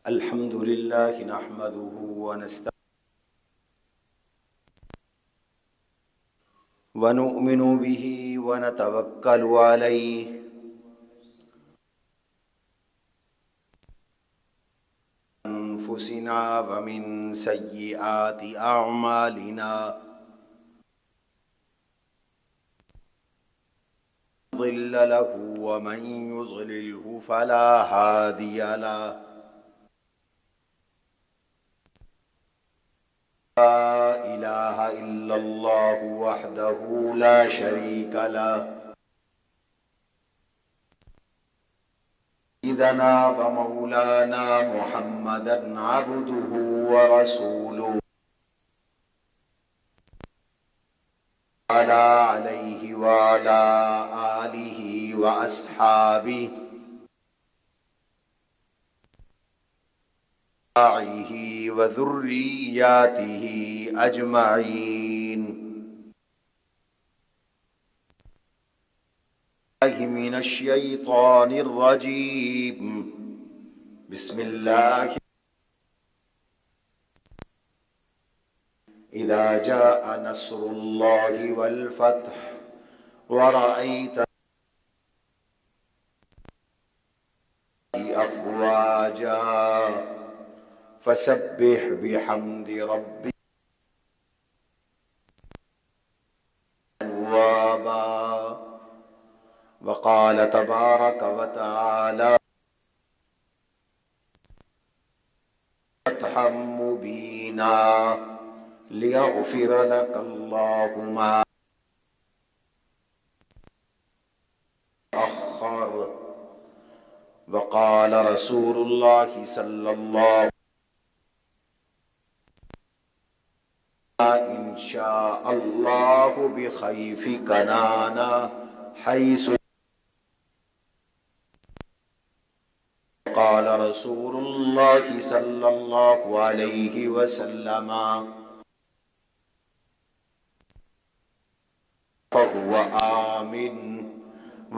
الحمد لله نحمده ونؤمن به ونتوكل عليه أنفسنا ومن سيئات أعمالنا ضل له ومن يضلله فلا هادي له لا إله إلا الله وحده لا شريك له سيدنا ومولانا محمدا عبده ورسوله عليه وعلى آله وأصحابه وذرياته أجمعين من الشيطان الرجيم بسم الله إذا جاء نصر الله والفتح ورأيت أفواجا فسبح بحمد ربك توابا وقال تبارك وتعالى فتحا مبينا ليغفر لك الله ما أخر وقال رسول الله صلى الله إن شاء الله بخيف كنانا حيث قال رسول الله صلى الله عليه وسلم فهو آمن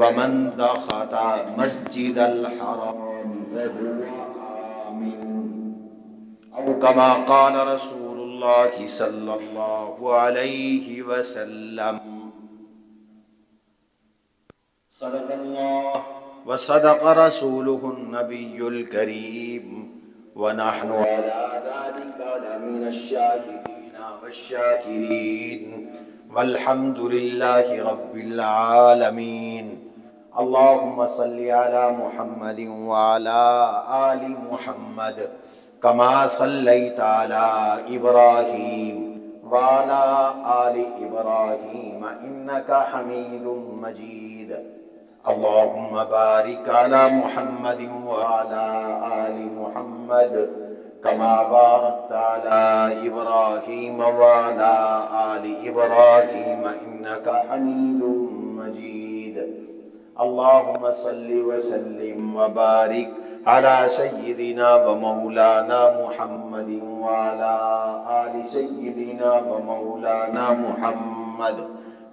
ومن دخل مسجد الحرام فهو آمن أو كما قال رسول الله صلى الله عليه وسلم صدق الله وصدق رسوله النبي الكريم ونحن على ذلك لمن الشاهدين والشاكرين والحمد لله رب العالمين اللهم صل على محمد وعلى آل محمد كما صليت على إبراهيم وعلى آل إبراهيم إنك حميد مجيد اللهم بارك على محمد وعلى آل محمد كما باركت على إبراهيم وعلى آل إبراهيم إنك حميد مجيد اللهم صل وسلم وبارك على سيدنا ومولانا محمد وعلى آل سيدنا ومولانا محمد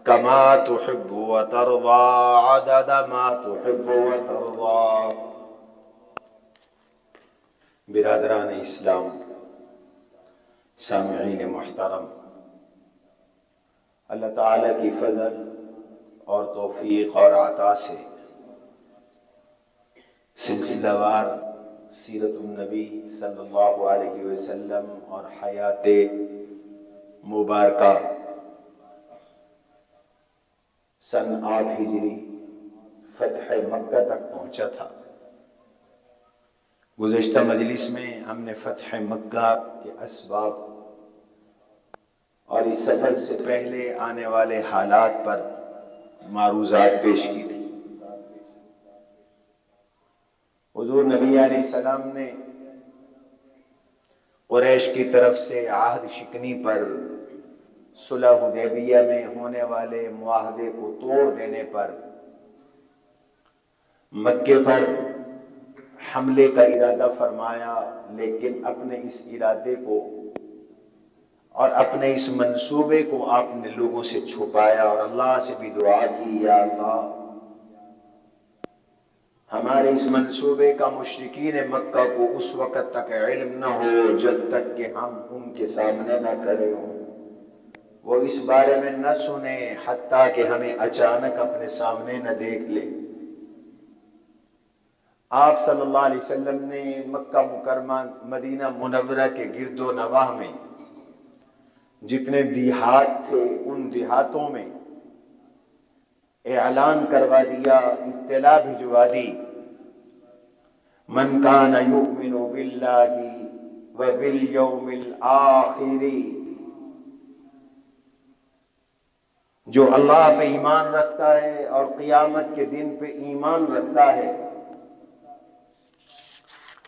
كما تحب وترضى عدد ما تحب وترضى برادران اسلام، سامعین محترم، اللہ تعالیٰ کی فضل اور توفیق اور عطا سے سلسلہ وار سیرت النبی صلی اللہ علیہ وسلم اور حیات مبارکہ سن 8 ہجری فتح مکہ تک پہنچا تھا۔ گزشتہ مجلس میں ہم نے فتح مکہ کے اسباب اور اس سفر سے پہلے آنے والے حالات پر معروضات پیش کی تھی۔ حضور نبی علیہ السلام نے قریش کی طرف سے عہد شکنی پر صلح حدیبیہ میں ہونے والے معاہدے کو توڑ دینے پر مکے پر حملے کا ارادہ فرمایا، لیکن اپنے اس ارادے کو اور اپنے اس منصوبے کو آپ نے لوگوں سے چھپایا اور اللہ سے بھی دعا کی، یا اللہ ہم ہمارے اس منصوبے کا مشرکین مکہ کو اس وقت تک علم نہ ہو جب تک کہ ہم ان کے سامنے نہ کھڑے ہوں، وہ اس بارے میں نہ سنیں حتیٰ کہ ہمیں اچانک اپنے سامنے نہ دیکھ لیں۔ آپ صلی اللہ علیہ وسلم نے مکہ مکرمہ مدینہ منورہ کے گرد و نواح میں جتنے دیہات تھے ان دیہاتوں میں اعلان کروا دیا، اطلاع بھجوا دی، من کان یؤمن باللہ وبالیوم الآخر، جو اللہ پہ ایمان رکھتا ہے اور قیامت کے دن پہ ایمان رکھتا ہے،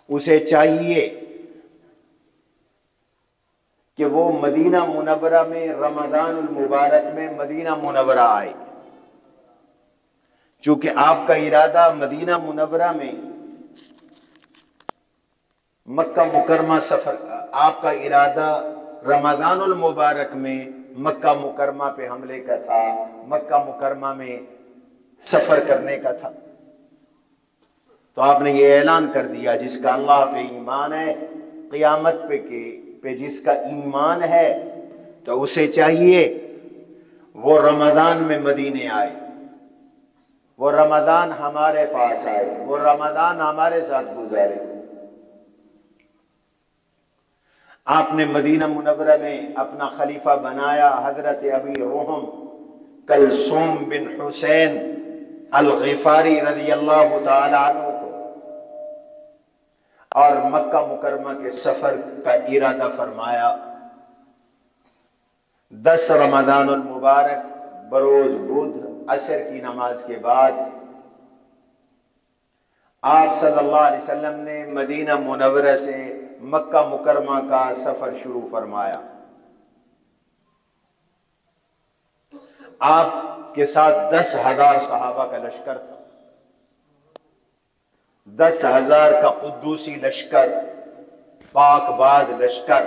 اسے چاہیے کہ وہ مدینہ منورہ میں رمضان المبارک میں مدینہ منورہ آئے۔ چونکہ آپ کا ارادہ مدینہ منورہ میں مکہ مکرمہ سفر، آپ کا ارادہ رمضان المبارک میں مکہ مکرمہ پہ حملے کا تھا، مکہ مکرمہ میں سفر کرنے کا تھا، تو آپ نے یہ اعلان کر دیا جس کا اللہ پہ ایمان ہے، قیامت پہ جس کا ایمان ہے تو اسے چاہیے وہ رمضان میں مدینے آئے، وہ رمضان ہمارے پاس آئے، وہ رمضان ہمارے ساتھ گزارے۔ آپ نے مدینہ منورہ میں اپنا خلیفہ بنایا حضرت ابی روحم کلثوم بن حسین الغفاری رضی اللہ تعالی عنہ کو، اور مکہ مکرمہ کے سفر کا ارادہ فرمایا۔ 10 رمضان المبارک بروز بدھ عصر کی نماز کے بعد آپ صلی اللہ علیہ وسلم نے مدینہ منورہ سے مکہ مکرمہ کا سفر شروع فرمایا۔ آپ کے ساتھ 10,000 صحابہ کا لشکر تھا، 10,000 کا قدوسی لشکر، پاک باز لشکر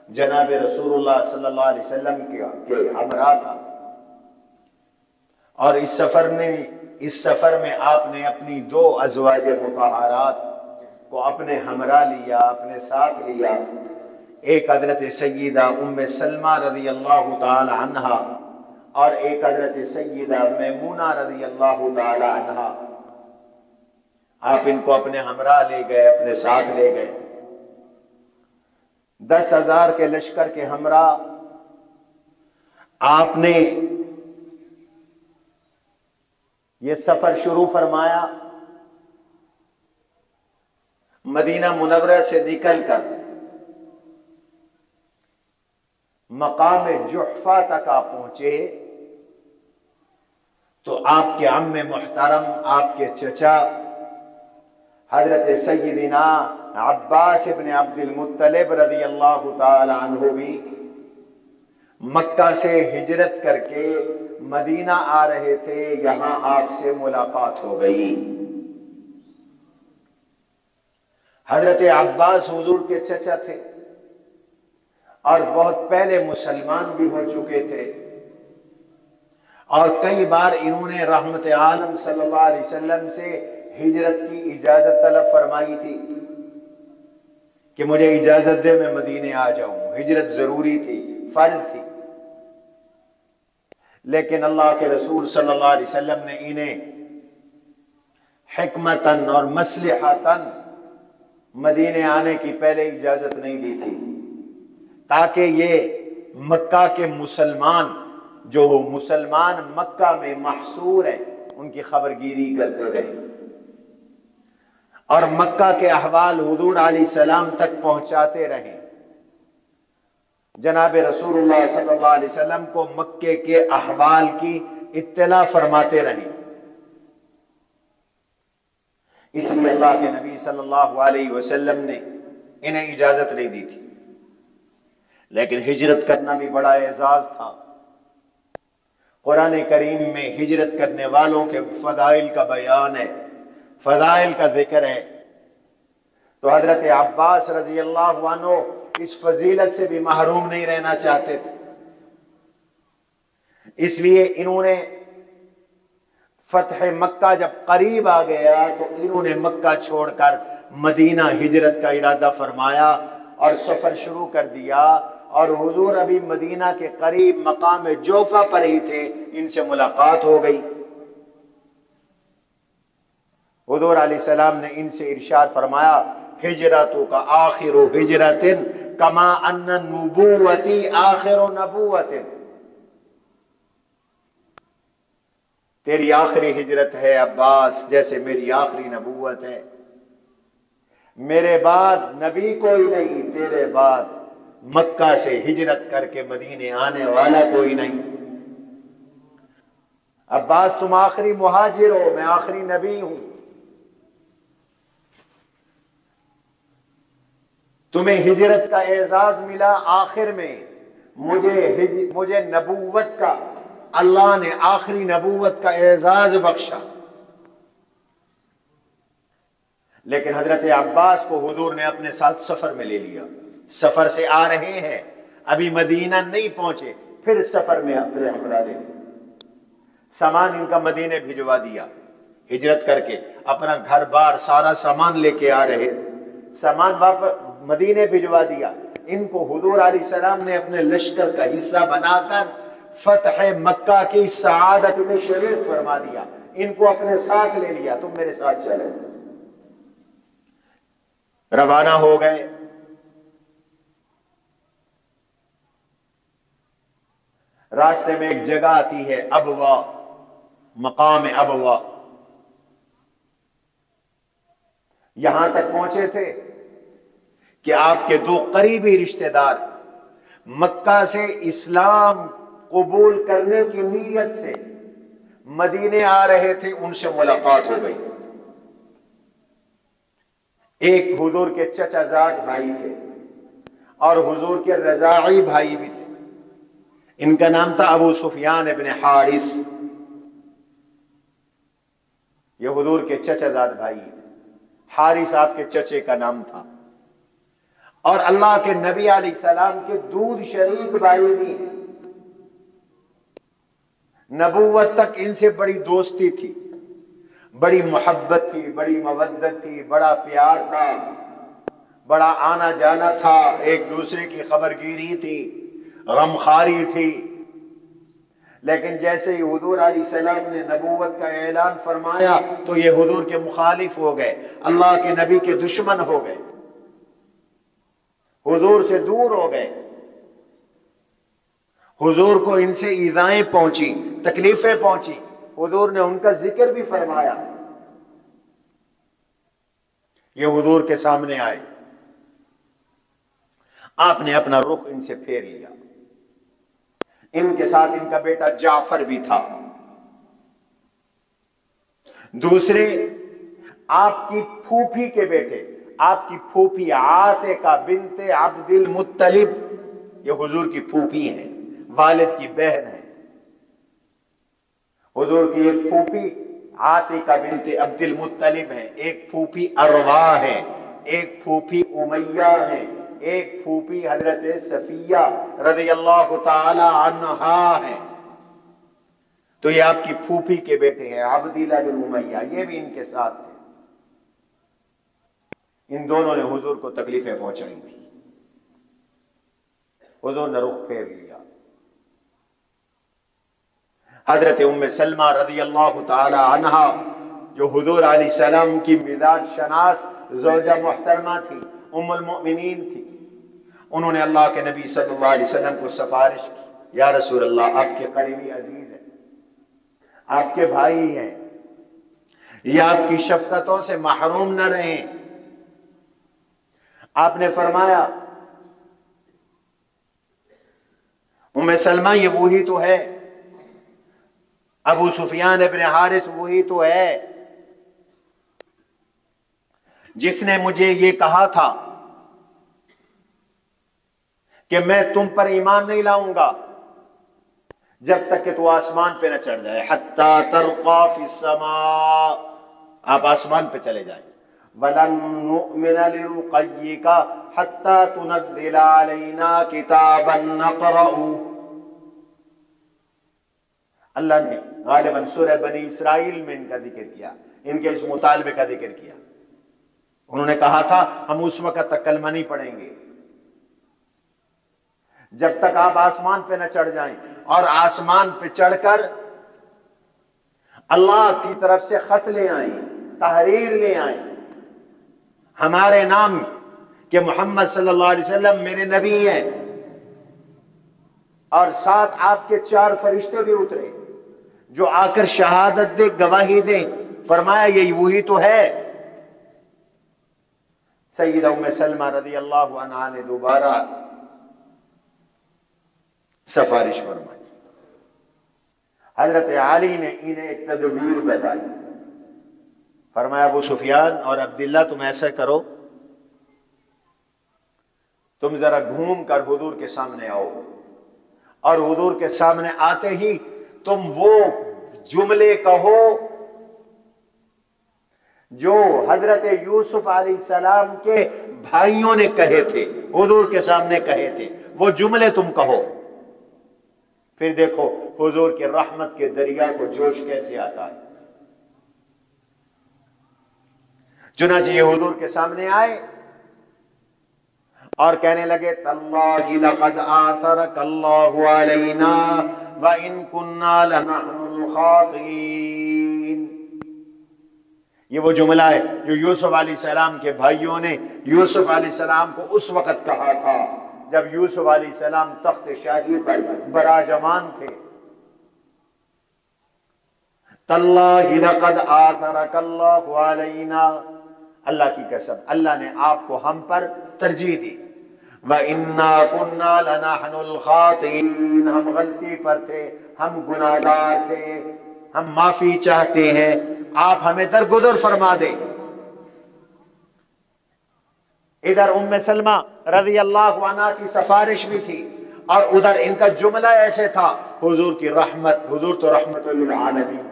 جناب رسول اللہ صلی اللہ علیہ وسلم کے ہمراہ تھا۔ اور اس سفر میں آپ نے اپنی 2 ازواج مطہرات کو اپنے ہمراہ لیا، اپنے ساتھ لیا، ایک حضرت سیدہ ام سلمہ رضی اللہ تعالی عنہا اور ایک حضرت سیدہ میمونہ رضی اللہ تعالی عنہا۔ آپ ان کو اپنے ہمراہ لے گئے، اپنے ساتھ لے گئے۔ 10,000 کے لشکر کے ہمراہ آپ نے یہ سفر شروع فرمایا۔ مدینہ منورہ سے نکل کر مقام جحفہ تک آپ پہنچے تو آپ کے عم محترم، آپ کے چچا حضرت سیدنا عباس ابن عبد المطلب رضی اللہ تعالی عنہ بھی مکہ سے ہجرت کر کے مدینہ آ رہے تھے، یہاں آپ سے ملاقات ہو گئی۔ حضرت عباس حضور کے چچا تھے اور بہت پہلے مسلمان بھی ہو چکے تھے، اور کئی بار انہوں نے رحمت عالم صلی اللہ علیہ وسلم سے ہجرت کی اجازت طلب فرمائی تھی کہ مجھے اجازت دے میں مدینے آ جاؤں۔ ہجرت ضروری تھی، فرض تھی، لیکن اللہ کے رسول صلی اللہ علیہ وسلم نے انہیں حکمتاً اور مصلحتاً مدینے آنے کی پہلے اجازت نہیں دی تھی، تاکہ یہ مکہ کے مسلمان، جو مسلمان مکہ میں محصور ہیں، ان کی خبرگیری کرتے رہے اور مکہ کے احوال حضور علیہ السلام تک پہنچاتے رہے۔ جناب رسول اللہ صلی اللہ علیہ وسلم کو مکے کے احوال کی اطلاع فرماتے رہیں۔ اس لیے اللہ کے نبی صلی اللہ علیہ وسلم نے انہیں اجازت نہیں دی تھی، لیکن ہجرت کرنا بھی بڑا اعزاز تھا۔ قرآن کریم میں ہجرت کرنے والوں کے فضائل کا بیان ہے، فضائل کا ذکر ہے، تو حضرت عباس رضی اللہ عنہ اس فضیلت سے بھی محروم نہیں رہنا چاہتے تھے، اس لیے انہوں نے فتح مکہ جب قریب آ گیا تو انہوں نے مکہ چھوڑ کر مدینہ ہجرت کا ارادہ فرمایا اور سفر شروع کر دیا، اور حضور ابھی مدینہ کے قریب مقام جوفہ پر ہی تھے، ان سے ملاقات ہو گئی۔ حضور علیہ السلام نے ان سے ارشاد فرمایا، ہجرتوں کا آخر ہجرت کما ان نبوتی آخر نبوت، تیری آخری ہجرت ہے عباس جیسے میری آخری نبوت ہے، میرے بعد نبی کوئی نہیں، تیرے بعد مکہ سے ہجرت کر کے مدینے آنے والا کوئی نہیں۔ عباس تم آخری مہاجر ہو، میں آخری نبی ہوں، تمہیں ہجرت کا اعزاز ملا آخر میں، مجھے نبوت کا، اللہ نے آخری نبوت کا اعزاز بخشا۔ لیکن حضرت عباس کو حضور نے اپنے ساتھ سفر میں لے لیا، سفر سے آ رہے ہیں، ابھی مدینہ نہیں پہنچے، پھر سفر میں اپنے ہمراہ لے لیا، سامان ان کا مدینے بھجوا دیا، ہجرت کر کے اپنا گھر بار سارا سامان لے کے آ رہے تھے، سامان واپس مدینے بھجوا دیا۔ ان کو حضور علیہ السلام نے اپنے لشکر کا حصہ بنا کر فتح مکہ کی سعادت میں شریک فرما دیا، ان کو اپنے ساتھ لے لیا، تم میرے ساتھ چلو۔ روانہ ہو گئے، راستے میں ایک جگہ آتی ہے ابوا، مقام ابوا، یہاں تک پہنچے تھے کہ آپ کے دو قریبی رشتہ دار مکہ سے اسلام قبول کرنے کی نیت سے مدینے آ رہے تھے، ان سے ملاقات ہو گئی۔ ایک حضور کے چچا زاد بھائی تھے اور حضور کے رضاعی بھائی بھی تھے، ان کا نام تھا ابو سفیان ابن حارث، یہ حضور کے چچا زاد بھائی، حارث آپ کے چچے کا نام تھا، اور اللہ کے نبی علیہ السلام کے دودھ شریک بھائی بھی ہیں۔ نبوت تک ان سے بڑی دوستی تھی، بڑی محبت تھی، بڑی مودت تھی، بڑا پیار تھا، بڑا آنا جانا تھا، ایک دوسرے کی خبرگیری تھی، غمخواری تھی۔ لیکن جیسے ہی حضور علیہ السلام نے نبوت کا اعلان فرمایا تو یہ حضور کے مخالف ہو گئے، اللہ کے نبی کے دشمن ہو گئے، حضور سے دور ہو گئے، حضور کو ان سے ایذائیں پہنچی، تکلیفیں پہنچی، حضور نے ان کا ذکر بھی فرمایا۔ یہ حضور کے سامنے آئے، آپ نے اپنا رخ ان سے پھیر لیا، ان کے ساتھ ان کا بیٹا جعفر بھی تھا، دوسرے آپ کی پھوپھی کے بیٹے، آپ کی پھوپھی عاتقہ بنت عبد المطلب، یہ حضور کی پھوپھی ہیں، والد کی بہن ہے، حضور کی ایک پھوپھی عاتقہ بنت عبد المطلب ہے، ایک پھوپھی اروا ہے، ایک پھوپھی امیہ ہے، ایک پھوپھی حضرت صفیہ رضی اللہ تعالی عنہا ہے۔ تو یہ آپ کی پھوپھی کے بیٹے ہیں عبداللہ بن امیہ، یہ بھی ان کے ساتھ تھے۔ ان دونوں نے حضور کو تکلیفیں پہنچائی تھی، حضور نے رخ پھیر لیا۔ حضرت ام سلمہ رضی اللہ تعالی عنہا، جو حضور علیہ السلام کی مزاج شناس زوجہ محترمہ تھی، ام المؤمنین تھی، انہوں نے اللہ کے نبی صلی اللہ علیہ وسلم کو سفارش کی، یا رسول اللہ، آپ کے قریبی عزیز ہیں، آپ کے بھائی ہیں، یہ آپ کی شفقتوں سے محروم نہ رہیں۔ آپ نے فرمایا، ام سلمہ یہ وہی تو ہے، ابو سفیان ابن حارث وہی تو ہے جس نے مجھے یہ کہا تھا کہ میں تم پر ایمان نہیں لاؤں گا جب تک کہ تو آسمان پہ نہ چڑھ جائے، حتی ترقی فی السماء، آپ آسمان پہ چلے جائیں، وَلَن نُؤْمِنَ لِرُقَيِّكَ حَتَّى تُنَزِّلَ عَلَيْنَا كِتَابًا نَقْرَؤُ، اللہ نے غالباً سورہ بنی اسرائیل میں ان کا ذکر کیا، ان کے اس مطالبے کا ذکر کیا۔ انہوں نے کہا تھا ہم اس وقت تک کلمہ نہیں پڑھیں گے جب تک آپ آسمان پہ نہ چڑھ جائیں، اور آسمان پہ چڑھ کر اللہ کی طرف سے خط لے آئیں، تحریر لے آئیں ہمارے نام کہ محمد صلی اللہ علیہ وسلم میرے نبی ہیں، اور ساتھ آپ کے 4 فرشتے بھی اترے جو آ کر شہادت دے، گواہی دیں۔ فرمایا یہ وہی تو ہے۔ سیدہ ام سلمہ رضی اللہ عنہا نے دوبارہ سفارش فرمائی۔ حضرت علی نے انہیں ایک تدبیر بتائی، فرمایا ابو سفیان اور عبداللہ تم ایسا کرو، تم ذرا گھوم کر حضور کے سامنے آؤ، اور حضور کے سامنے آتے ہی تم وہ جملے کہو جو حضرت یوسف علیہ السلام کے بھائیوں نے کہے تھے، حضور کے سامنے کہے تھے، وہ جملے تم کہو۔ پھر دیکھو حضور کے رحمت کے دریا کو جوش کیسے آتا ہے۔ چنانچہ یہ حضور کے سامنے آئے اور کہنے لگے تاللہ لقد آثرک اللہ علینا وَإِن كُنَّا لَنَحْنُ الْخَاطِئِينَ۔ یہ وہ جملہ ہے جو یوسف علیہ السلام کے بھائیوں نے یوسف علیہ السلام کو اس وقت کہا تھا جب یوسف علیہ السلام تخت شاہی پر براجمان تھے۔ تاللہ لقد آثرک اللہ علینا، اللہ کی قسم اللہ نے آپ کو ہم پر ترجیح دی۔ وَإِنَّا كُنَّا لَنَحْنُ الْخَاطِئِينَ، ہم غلطی پر تھے، ہم گناہگار تھے، ہم معافی چاہتے ہیں، آپ ہمیں درگزر فرما دیں۔ ادھر ام سلمہ رضی اللہ عنہ کی سفارش بھی تھی، اور ادھر ان کا جملہ ایسے تھا حضور کی رحمت، حضور تو رحمت للعالمین،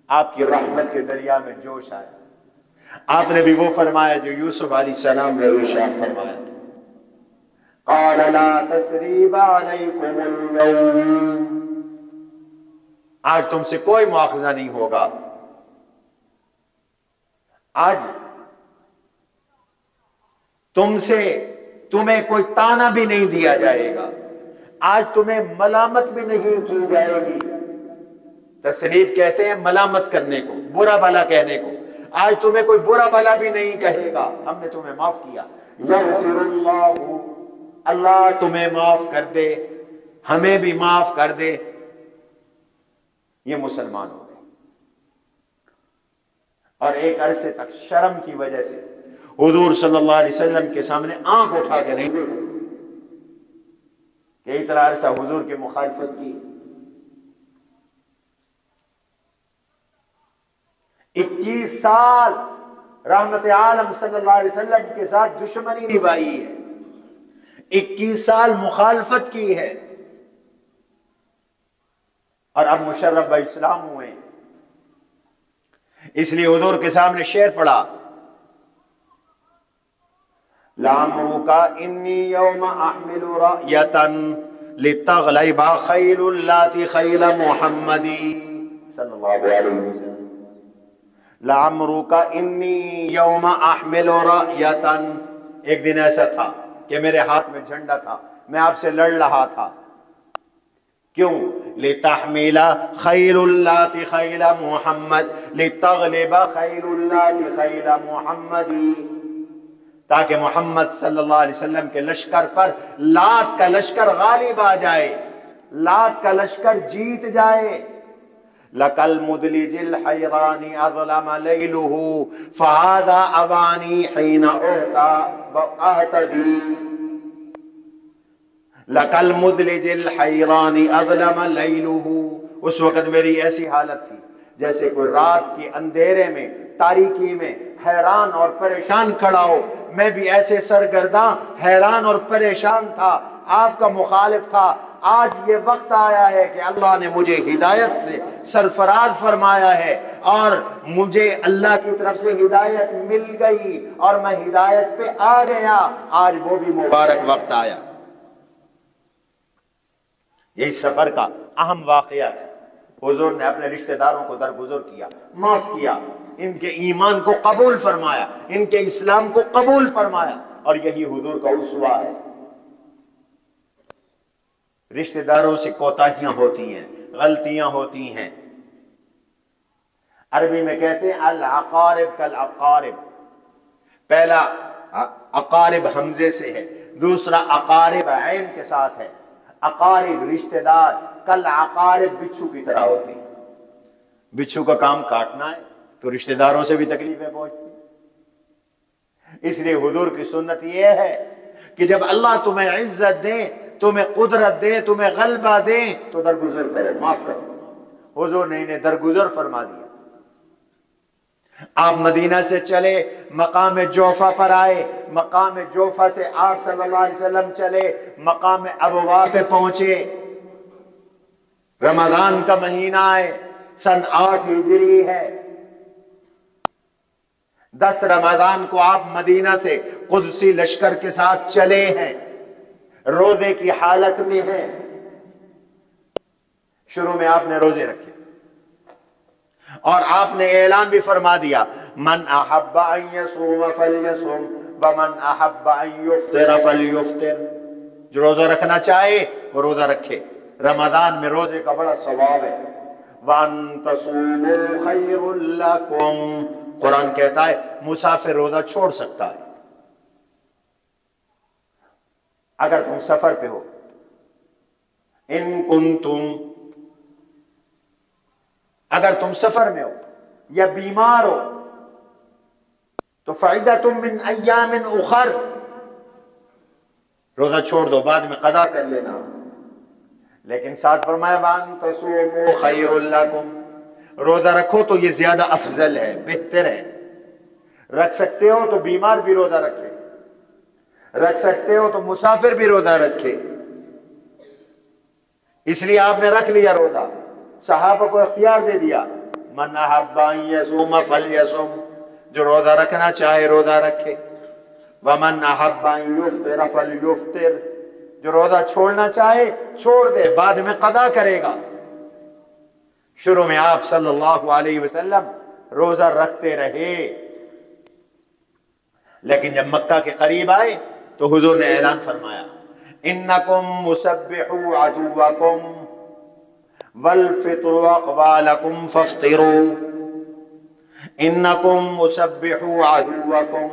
آپ کی رحمت کے دریا میں جوش آیا۔ آپ نے بھی وہ فرمایا جو یوسف علیہ السلام نے ارشاد فرمایا تھا، قال لا تثریب علیکم اليوم، آج تم سے کوئی مواخذہ نہیں ہوگا، آج تمہیں کوئی تانا بھی نہیں دیا جائے گا، آج تمہیں ملامت بھی نہیں کی جائے گی۔ تثریب کہتے ہیں ملامت کرنے کو، برا بھلا کہنے کو، آج تمہیں کوئی برا بھلا بھی نہیں کہے گا، ہم نے تمہیں معاف کیا۔ یغفر اللہ، اللہ تمہیں معاف کر دے، ہمیں بھی معاف کر دے۔ یہ مسلمان ہو گئے، اور ایک عرصے تک شرم کی وجہ سے حضور صلی اللہ علیہ وسلم کے سامنے آنکھ اٹھا کے نہیں دیکھتے کہ اتنا عرصہ حضور کی مخالفت کی۔ 21 سال رحمت عالم صلی اللہ علیہ وسلم کے ساتھ دشمنی نبھائی ہے، 21 سال مخالفت کی ہے، اور اب مشرف با اسلام ہوئے، اس لیے حضور کے سامنے شعر پڑھا، لعمرک انی یوم احمل رأیتا لتغلب خیل اللات خیل محمدی صلی اللہ علیہ وسلم۔ لعمرک انی یوم احمل رأیتا، ایک دن ایسا تھا کہ میرے ہاتھ میں جھنڈا تھا، میں آپ سے لڑ رہا تھا، کیوں؟ لتحمل خیل اللات خیل محمد، لتغلب خیل اللات خیل محمدی، تاکہ محمد صلی اللہ علیہ وسلم کے لشکر پر لات کا لشکر غالب آ جائے، لات کا لشکر جیت جائے۔ لَكَ الْمُدْلِجِ الْحَيْرَانِ أَظْلَمَ لَيْلُهُ فَهَذَا أَوَانِي حِينَ أَهْتَدِي۔ لَكَ الْمُدْلِجِ الْحَيْرَانِ أَظْلَمَ لَيْلُهُ، اس وقت میری ایسی حالت تھی جیسے کوئی رات کی اندھیرے میں، تاریکی میں حیران اور پریشان کھڑا ہو، میں بھی ایسے سرگرداں حیران اور پریشان تھا، آپ کا مخالف تھا۔ آج یہ وقت آیا ہے کہ اللہ نے مجھے ہدایت سے سرفراز فرمایا ہے، اور مجھے اللہ کی طرف سے ہدایت مل گئی، اور میں ہدایت پہ آ گیا، آج وہ بھی مبارک وقت آیا۔ یہی سفر کا اہم واقعہ ہے۔ حضور نے اپنے رشتہ داروں کو درگزر کیا، معاف کیا، ان کے ایمان کو قبول فرمایا، ان کے اسلام کو قبول فرمایا، اور یہی حضور کا اسوہ ہے۔ رشتہ داروں سے کوتاہیاں ہوتی ہیں، غلطیاں ہوتی ہیں۔ عربی میں کہتے ہیں العقارب کالعقارب، پہلا اقارب حمزے سے ہے، دوسرا اقارب عین کے ساتھ ہے۔ اقارب رشتہ دار کالعقارب بچھو کی طرح ہوتے ہیں، بچھو کا کام کاٹنا ہے تو رشتہ داروں سے بھی تکلیفیں پہنچتی ہیں۔ اس لیے حضور کی سنت یہ ہے کہ جب اللہ تمہیں عزت دے، تمہیں قدرت دے، تمہیں غلبہ دے تو درگزر کرو، معاف کرو۔ حضور نے انہیں درگزر فرما دیا۔ آپ مدینہ سے چلے، مقام جوفہ پر آئے، مقام جوفہ سے آپ صلی اللہ علیہ وسلم چلے، مقام ابوا پہ پہنچے۔ رمضان کا مہینہ ہے، سن 8 ہجری ہے۔ 10 رمضان کو آپ مدینہ سے قدسی لشکر کے ساتھ چلے ہیں، روزے کی حالت میں ہیں۔ شروع میں آپ نے روزے رکھے اور آپ نے اعلان بھی فرما دیا، من احب ان یصوم فلیصم ومن احب ان یفطر فلیفطر، جو روزہ رکھنا چاہے وہ روزہ رکھے۔ رمضان میں روزے کا بڑا ثواب ہے۔ وان تصوموا خیر لکم، قرآن کہتا ہے مسافر روزہ چھوڑ سکتا ہے اگر تم سفر پہ ہو۔ ان کنتم، اگر تم سفر میں ہو یا بیمار ہو تو فعدۃ من ایام اخر، روزہ چھوڑ دو، بعد میں قضا کر لینا۔ لیکن ساتھ فرمایا وان تصوموا خیر لکم، روزہ رکھو تو یہ زیادہ افضل ہے، بہتر ہے۔ رکھ سکتے ہو تو بیمار بھی روزہ رکھے، رکھ سکتے ہو تو مسافر بھی روزہ رکھے۔ اس لیے آپ نے رکھ لیا روزہ، صحابہ کو اختیار دے دیا، من احب ان یصوم فلیصم، جو روزہ رکھنا چاہے روزہ رکھے، ومن احب ان یفطر فلیفطر، جو روزہ چھوڑنا چاہے چھوڑ دے، بعد میں قضا کرے گا۔ شروع میں آپ صلی اللہ علیہ وسلم روزہ رکھتے رہے، لیکن جب مکہ کے قریب آئے تو حضور نے اعلان فرمایا، انکم مسبحوا عدوکم والفطر اقوالکم فافطروا، انکم مسبحوا عدوکم،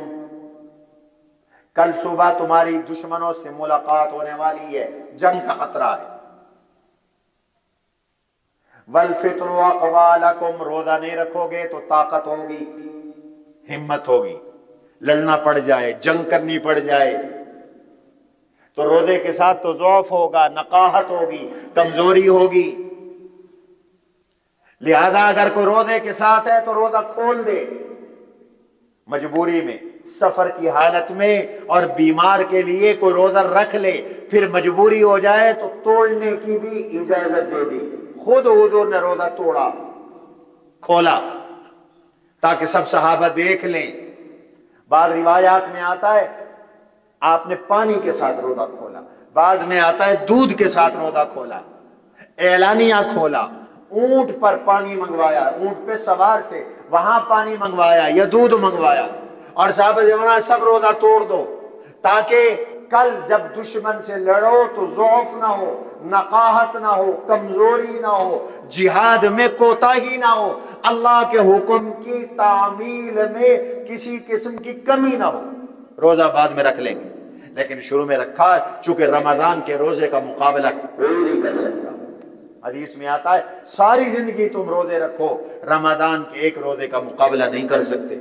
کل صبح تمہاری دشمنوں سے ملاقات ہونے والی ہے، جنگ کا خطرہ ہے۔ والفطر اقوالکم، روزہ نہیں رکھو گے تو طاقت ہوگی، ہمت ہوگی، لڑنا پڑ جائے، جنگ کرنی پڑ جائے تو روزے کے ساتھ تو ضعف ہوگا، نقاہت ہوگی، کمزوری ہوگی۔ لہذا اگر کوئی روزے کے ساتھ ہے تو روزہ کھول دے، مجبوری میں، سفر کی حالت میں اور بیمار کے لیے کوئی روزہ رکھ لے، پھر مجبوری ہو جائے تو توڑنے کی بھی اجازت دے دی۔ خود حضور نے روزہ توڑا، کھولا، تاکہ سب صحابہ دیکھ لیں۔ بعض روایات میں آتا ہے آپ نے پانی کے ساتھ روزہ کھولا، بعض میں آتا ہے دودھ کے ساتھ روزہ کھولا، اعلانیہ کھولا، اونٹ پر پانی منگوایا، اونٹ پہ سوار تھے، وہاں پانی منگوایا یا دودھ منگوایا، اور صحابہ سے فرمایا سب روزہ توڑ دو، تاکہ کل جب دشمن سے لڑو تو ضعف نہ ہو، نقاہت نہ ہو، کمزوری نہ ہو، جہاد میں کوتاہی نہ ہو، اللہ کے حکم کی تعمیل میں کسی قسم کی کمی نہ ہو۔ روزہ بعد میں رکھ لیں گے، لیکن شروع میں رکھا، چونکہ رمضان کے روزے کا مقابلہ کوئی نہیں کر سکتا۔ حدیث میں آتا ہے ساری زندگی تم روزے رکھو، رمضان کے ایک روزے کا مقابلہ نہیں کر سکتے۔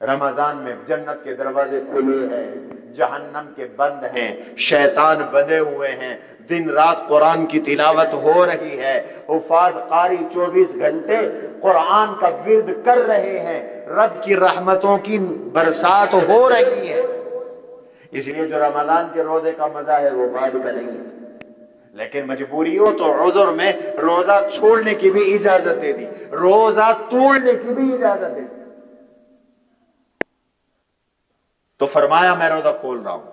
رمضان میں جنت کے دروازے کھلے ہیں، جہنم کے بند ہیں، شیطان بندے ہوئے ہیں، دن رات قرآن کی تلاوت ہو رہی ہے، حفاظ قاری 24 گھنٹے قرآن کا ورد کر رہے ہیں، رب کی رحمتوں کی برسات ہو رہی ہے۔ اس لیے جو رمضان کے روزے کا مزہ ہے وہ بعد کا نہیں ہے، لیکن مجبوری ہو تو عذر میں روزہ چھوڑنے کی بھی اجازت دے دی، روزہ توڑنے کی بھی اجازت دے دی۔ تو فرمایا میں روزہ کھول رہا ہوں،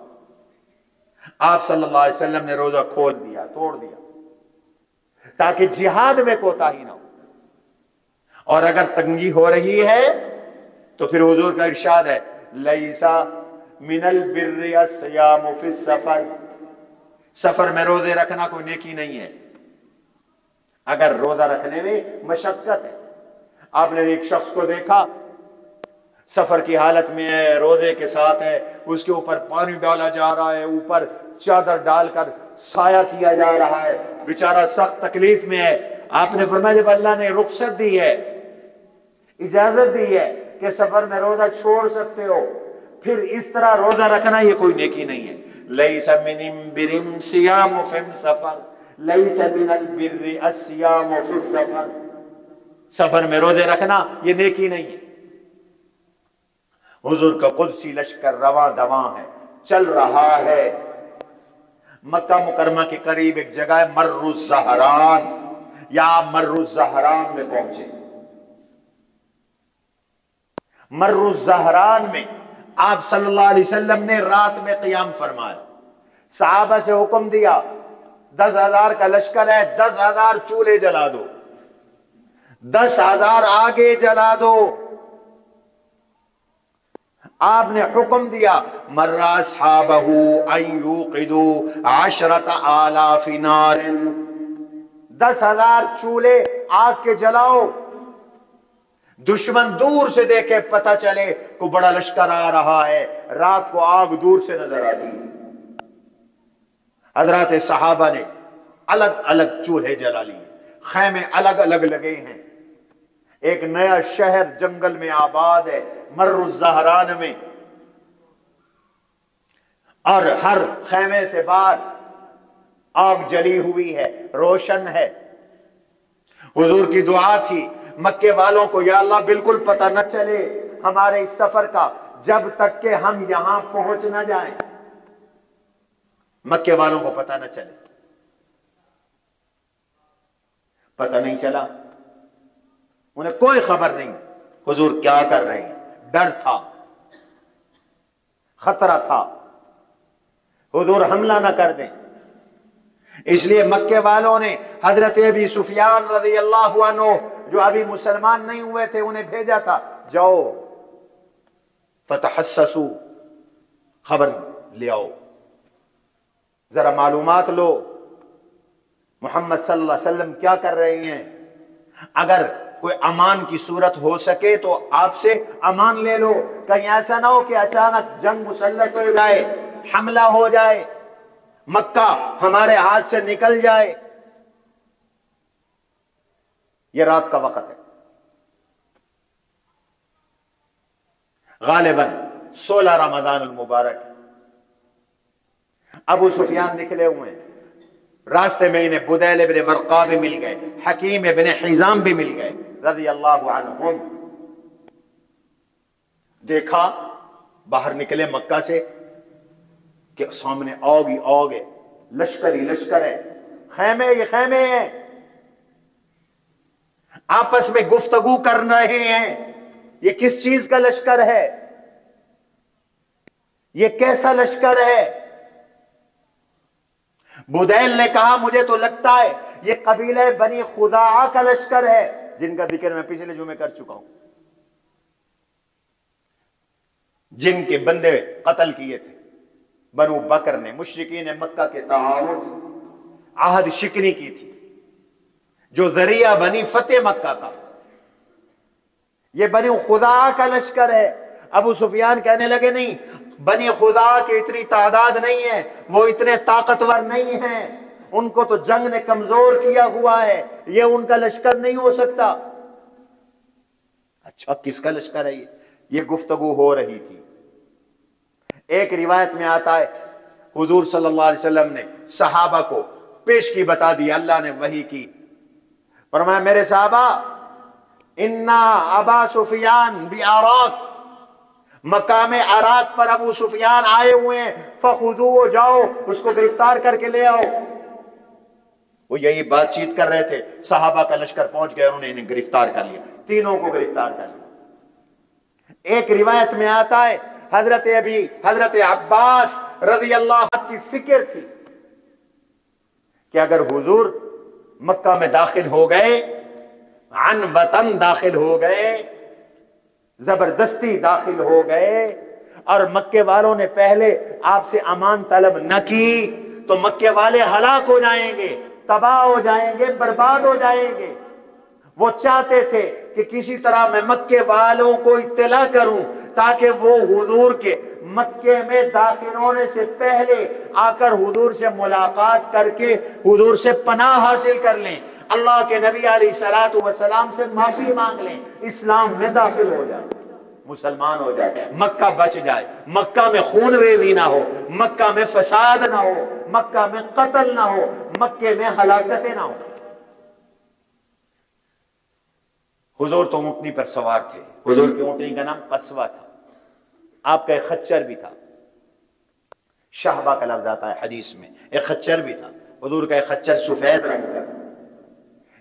آپ صلی اللہ علیہ وسلم نے روزہ کھول دیا، توڑ دیا۔ تاکہ جہاد میں کوتاہی نہ ہو. اور اگر تنگی ہو رہی ہے تو پھر حضور کا ارشاد ہے لیسا من البر الصیام فی السفر، سفر میں روزے رکھنا کوئی نیکی نہیں ہے. اگر روزہ رکھنے میں مشقت ہے، آپ نے ایک شخص کو دیکھا سفر کی حالت میں ہے، روزے کے ساتھ ہے، اس کے اوپر پانی ڈالا جا رہا ہے، اوپر چادر ڈال کر سایہ کیا جا رہا ہے، بیچارہ سخت تکلیف میں ہے. آپ نے فرمایا جب اللہ نے رخصت دی ہے، اجازت دی ہے کہ سفر میں روزہ چھوڑ سکتے ہو، پھر اس طرح روزہ رکھنا یہ کوئی نیکی نہیں ہے. لیس من برم صیام فی السفر، لیس من البر الصیام فی السفر، سفر میں روزے رکھنا یہ نیکی نہیں ہے. حضور کا قدسی لشکر رواں دواں ہے، چل رہا ہے. مکہ مکرمہ کے قریب ایک جگہ ہے مر الزہران، یا آپ مر الزہران میں پہنچے. مر الزہران میں آپ صلی اللہ علیہ وسلم نے رات میں قیام فرمایا، صحابہ سے حکم دیا 10,000 کا لشکر ہے، 10,000 چولہے جلا دو، 10,000 آگے جلا دو. آپ نے حکم دیا مر اصحابہ ان یوقدوا 10,000 نار، 10,000 چولہے آگ کے جلاؤ. دشمن دور سے دیکھے پتہ چلے کو بڑا لشکر آ رہا ہے، رات کو آگ دور سے نظر آتی. حضرات صحابہ نے الگ الگ چولہے جلا لیے، خیمے الگ الگ لگے ہیں. ایک نیا شہر جنگل میں آباد ہے مر الزہران میں، اور ہر خیمے سے باہر آگ جلی ہوئی ہے، روشن ہے. حضور کی دعا تھی مکے والوں کو یا اللہ بالکل پتہ نہ چلے ہمارے اس سفر کا جب تک کہ ہم یہاں پہنچ نہ جائیں، مکے والوں کو پتہ نہ چلے. پتہ نہیں چلا، انہیں کوئی خبر نہیں حضور کیا کر رہے ہیں. ڈر تھا، خطرہ تھا حضور حملہ نہ کر دیں. اس لیے مکے والوں نے حضرت ابی سفیان رضی اللہ عنہ جو ابھی مسلمان نہیں ہوئے تھے انہیں بھیجا تھا، جاؤ فتحسسوا، خبر لے آؤ، ذرا معلومات لو محمد صلی اللہ علیہ وسلم کیا کر رہے ہیں. اگر کوئی امان کی صورت ہو سکے تو آپ سے امان لے لو، کہیں ایسا نہ ہو کہ اچانک جنگ مسلط ہو جائے، حملہ ہو جائے، مکہ ہمارے ہاتھ سے نکل جائے. یہ رات کا وقت ہے، غالباً 16 رمضان المبارک. ابو سفیان نکلے ہوئے ہیں، راستے میں انہیں بدیل ابن ورقا بھی مل گئے، حکیم ابن حزام بھی مل گئے رضی اللہ عنہم. دیکھا باہر نکلے مکہ سے کہ سامنے آگ ہی آگ ہے، لشکر ہی لشکر ہے، خیمے ہی خیمے ہیں، آپس میں گفتگو کر رہے ہیں. یہ کس چیز کا لشکر ہے؟ یہ کیسا لشکر ہے؟ بدیل نے کہا مجھے تو لگتا ہے یہ قبیلہ بنی خزاعہ کا لشکر ہے، جن کا ذکر میں پچھلے جمعے کر چکا ہوں، جن کے بندے قتل کیے تھے بنو بکر نے. مشرکین مکہ کے تعاون سے عہد شکنی کی تھی جو ذریعہ بنی فتح مکہ کا. یہ بنی خزاعہ کا لشکر ہے. ابو سفیان کہنے لگے نہیں، بنی خزاعہ کی اتنی تعداد نہیں ہے، وہ اتنے طاقتور نہیں ہیں، ان کو تو جنگ نے کمزور کیا ہوا ہے، یہ ان کا لشکر نہیں ہو سکتا. اچھا کس کا لشکر ہے یہ گفتگو ہو رہی تھی. ایک روایت میں آتا ہے حضور صلی اللہ علیہ وسلم نے صحابہ کو پیش کی بتا دی، اللہ نے وحی کی، فرمایا میرے صحابہ انا ابا سفیان بعراق، مقام عراق پر ابو سفیان آئے ہوئے ہیں، فخذوه، جاؤ اس کو گرفتار کر کے لے آؤ. وہ یہی بات چیت کر رہے تھے، صحابہ کا لشکر پہنچ گیا، انہوں نے انہیں گرفتار کر لیا، تینوں کو گرفتار کر لیا. ایک روایت میں آتا ہے حضرت عباس رضی اللہ عنہ کی فکر تھی کہ اگر حضور مکہ میں داخل ہو گئے، عن وطن داخل ہو گئے، زبردستی داخل ہو گئے، اور مکے والوں نے پہلے آپ سے امان طلب نہ کی تو مکے والے ہلاک ہو جائیں گے، تباہ ہو جائیں گے، برباد ہو جائیں گے۔ وہ چاہتے تھے کہ کسی طرح میں مکے والوں کو اطلاع کروں تاکہ وہ حضور کے مکے میں داخل ہونے سے پہلے آ کر حضور سے ملاقات کر کے حضور سے پناہ حاصل کر لیں، اللہ کے نبی علیہ الصلوۃ والسلام سے معافی مانگ لیں، اسلام میں داخل ہو جائیں، مسلمان ہو جائے، مکہ بچ جائے، مکہ میں خون ریزی نہ ہو، مکہ میں فساد نہ ہو، مکہ میں قتل نہ ہو، مکے میں ہلاکتیں نہ ہو۔ حضور تو اونٹنی پر سوار تھے، حضور کی اونٹنی کا نام قصوہ تھا، آپ کا ایک خچر بھی تھا، شہبہ کا لفظ آتا ہے حدیث میں، ایک خچر بھی تھا، حضور کا ایک خچر سفید رنگ کا تھا۔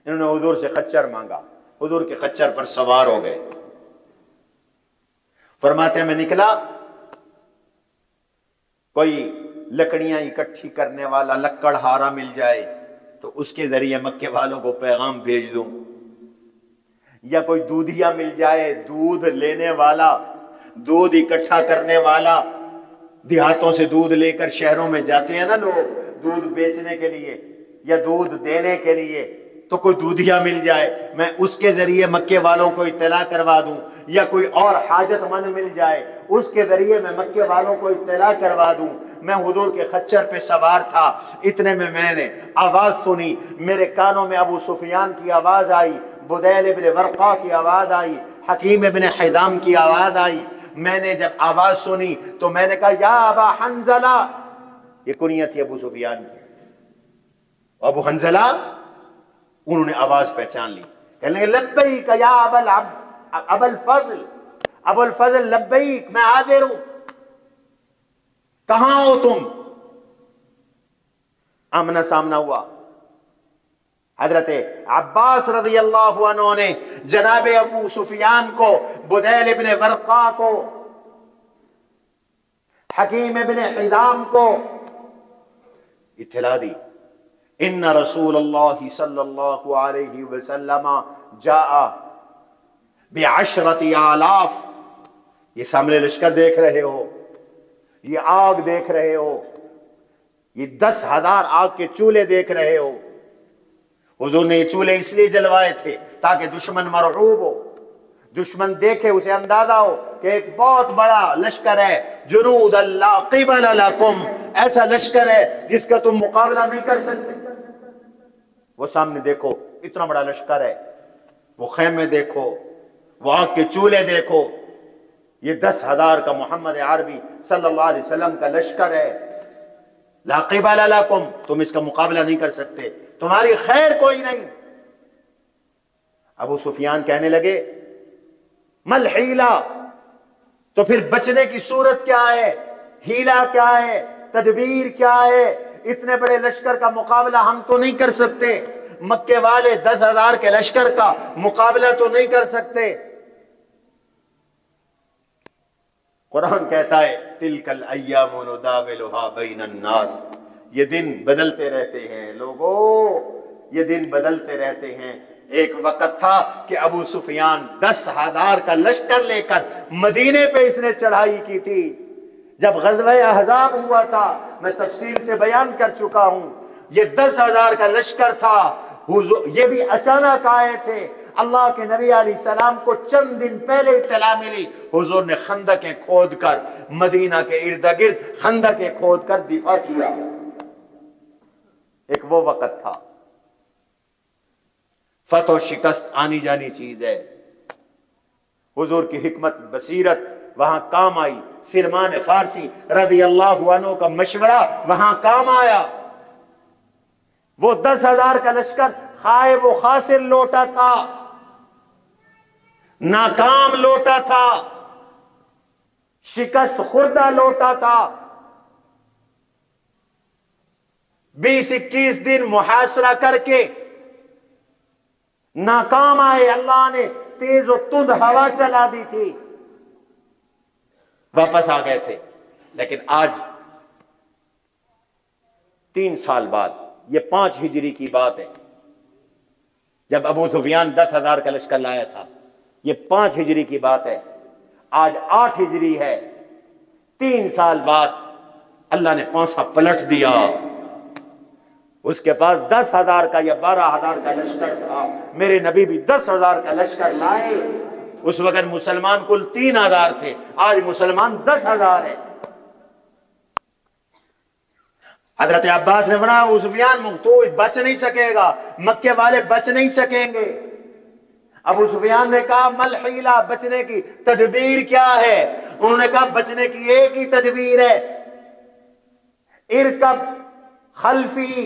انہوں نے حضور سے خچر مانگا، حضور کے خچر پر سوار ہو گئے۔ فرماتے ہیں میں نکلا، کوئی لکڑیاں اکٹھی کرنے والا لکڑہارا مل جائے تو اس کے ذریعے مکے والوں کو پیغام بھیج دوں، یا کوئی دودھیا مل جائے، دودھ لینے والا، دودھ اکٹھا کرنے والا، دیہاتوں سے دودھ لے کر شہروں میں جاتے ہیں نا لوگ دودھ بیچنے کے لیے یا دودھ دینے کے لیے، تو کوئی دودھیا مل جائے، میں اس کے ذریعے مکے والوں کو اطلاع کروا دوں، یا کوئی اور حاجت مند مل جائے اس کے ذریعے میں مکے والوں کو اطلاع کروا دوں۔ میں حضور کے خچر پہ سوار تھا، اتنے میں نے آواز سنی، میرے کانوں میں ابو سفیان کی آواز آئی، بدیل ابن ورقا کی آواز آئی، حکیم ابن حزام کی آواز آئی۔ میں نے جب آواز سنی تو میں نے کہا یا ابا حنزلہ، یہ کنیت تھی ابو سفیان کی، ابو حنزلہ، انہوں نے آواز پہچان لی، کہنے لگے لبیک یا ابا الفضل، ابو الفضل لبیک، میں حاضر ہوں، کہاں ہو تم؟ آمنا سامنا ہوا، حضرت عباس رضی اللہ عنہ نے جناب ابو سفیان کو، بدیل ابن ورقا کو، حکیم ابن حزام کو اطلاع دی، ان رسول اللہ صلی اللہ علیہ وسلم جاء بعشرۃ آلاف، یہ سامنے لشکر دیکھ رہے ہو، یہ آگ دیکھ رہے ہو، یہ 10,000 آگ کے چولہے دیکھ رہے ہو۔ حضور نے یہ چولہے اس لیے جلوائے تھے تاکہ دشمن مرعوب ہو، دشمن دیکھے اسے اندازہ ہو کہ ایک بہت بڑا لشکر ہے، جنود لا قبل لکم، ایسا لشکر ہے جس کا تم مقابلہ نہیں کر سکتے۔ وہ سامنے دیکھو اتنا بڑا لشکر ہے، وہ خیمے دیکھو، وہ آگ کے چولہے دیکھو، یہ 10,000 کا محمد عربی صلی اللہ علیہ وسلم کا لشکر ہے، لا قبل لکم، تم اس کا مقابلہ نہیں کر سکتے، تمہاری خیر کوئی نہیں۔ ابو سفیان کہنے لگے مل حیلہ، تو پھر بچنے کی صورت کیا ہے، ہیلہ کیا ہے، تدبیر کیا ہے؟ اتنے بڑے لشکر کا مقابلہ ہم تو نہیں کر سکتے، مکے والے 10,000 کے لشکر کا مقابلہ تو نہیں کر سکتے۔ قرآن کہتا ہے تلک الایام نداولها بین الناس، یہ دن بدلتے رہتے ہیں لوگوں، یہ دن بدلتے رہتے ہیں۔ ایک وقت تھا کہ ابو سفیان 10,000 کا لشکر لے کر مدینے پہ اس نے چڑھائی کی تھی۔ جب غزوہ احزاب ہوا تھا، میں تفصیل سے بیان کر چکا ہوں، یہ 10,000 کا لشکر تھا، یہ بھی اچانک آئے تھے، اللہ کے نبی علیہ السلام کو چند دن پہلے اطلاع ملی، حضور نے خندقیں کھود کر مدینہ کے ارد گرد خندقیں کھود کر دفاع کیا۔ ایک وہ وقت تھا، فتح و شکست آنی جانی چیز ہے، حضور کی حکمت بصیرت وہاں کام آئی، سلمان فارسی رضی اللہ عنہ کا مشورہ وہاں کام آیا۔ وہ 10,000 کا لشکر خائب و خاسر لوٹا تھا، ناکام لوٹا تھا، شکست خوردہ لوٹا تھا۔ 20-21 دن محاصرہ کر کے ناکام آئے، اللہ نے تیز و تند ہوا چلا دی تھی، واپس آ گئے تھے۔ لیکن آج 3 سال بعد، یہ 5 ہجری کی بات ہے، جب ابو سفیان 10,000 کا لشکر لایا تھا، یہ 5 ہجری کی بات ہے، آج 8 ہجری ہے، 3 سال بعد اللہ نے پانسا پلٹ دیا۔ اس کے پاس 10,000 کا یا 12,000 کا لشکر تھا، میرے نبی بھی 10,000 کا لشکر لائے۔ اس وقت مسلمان کل 3,000 تھے، آج مسلمان 10,000 ہے۔ حضرت عباس نے فرمایا ابو سفیان تو بچ نہیں سکے گا، مکے والے بچ نہیں سکیں گے۔ ابو سفیان نے کہا مل حیلہ، بچنے کی تدبیر کیا ہے؟ انہوں نے کہا بچنے کی ایک ہی تدبیر ہے، ارکب خلفی،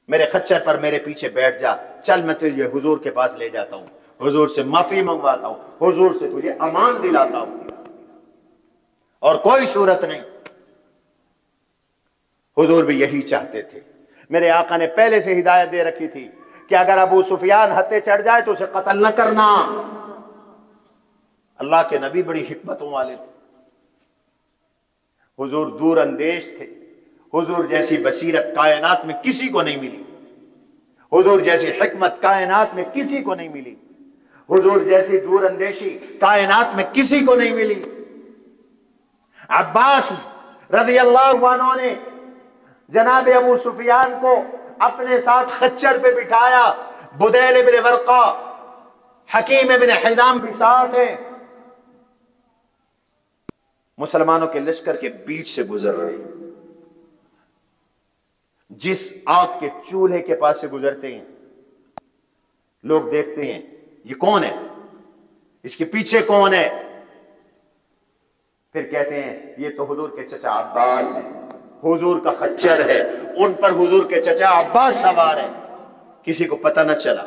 میرے خچر پر میرے پیچھے بیٹھ جا، چل میں تجھے حضور کے پاس لے جاتا ہوں، حضور سے معافی منگواتا ہوں، حضور سے تجھے امان دلاتا ہوں، اور کوئی صورت نہیں۔ حضور بھی یہی چاہتے تھے۔ میرے آقا نے پہلے سے ہدایت دے رکھی تھی کہ اگر ابو سفیان ہتھے چڑھ جائے تو اسے قتل نہ کرنا۔ اللہ کے نبی بڑی حکمتوں والے تھے، حضور دور اندیش تھے، حضور جیسی بصیرت کائنات میں کسی کو نہیں ملی، حضور جیسی حکمت کائنات میں کسی کو نہیں ملی، حضور جیسی دور اندیشی کائنات میں کسی کو نہیں ملی۔ عباس رضی اللہ عنہ نے جناب ابو سفیان کو اپنے ساتھ خچر پہ بٹھایا، بدیل بن ورقہ، حکیم بن حزام بھی ساتھ ہیں، مسلمانوں کے لشکر کے بیچ سے گزر رہے ہیں۔ جس آگ کے چولہے کے پاس سے گزرتے ہیں لوگ دیکھتے ہیں یہ کون ہے، اس کے پیچھے کون ہے، پھر کہتے ہیں یہ تو حضور کے چچا عباس ہیں، حضور کا خچر ہے، ان پر حضور کے چچا عباس سوار ہے۔ کسی کو پتہ نہ چلا،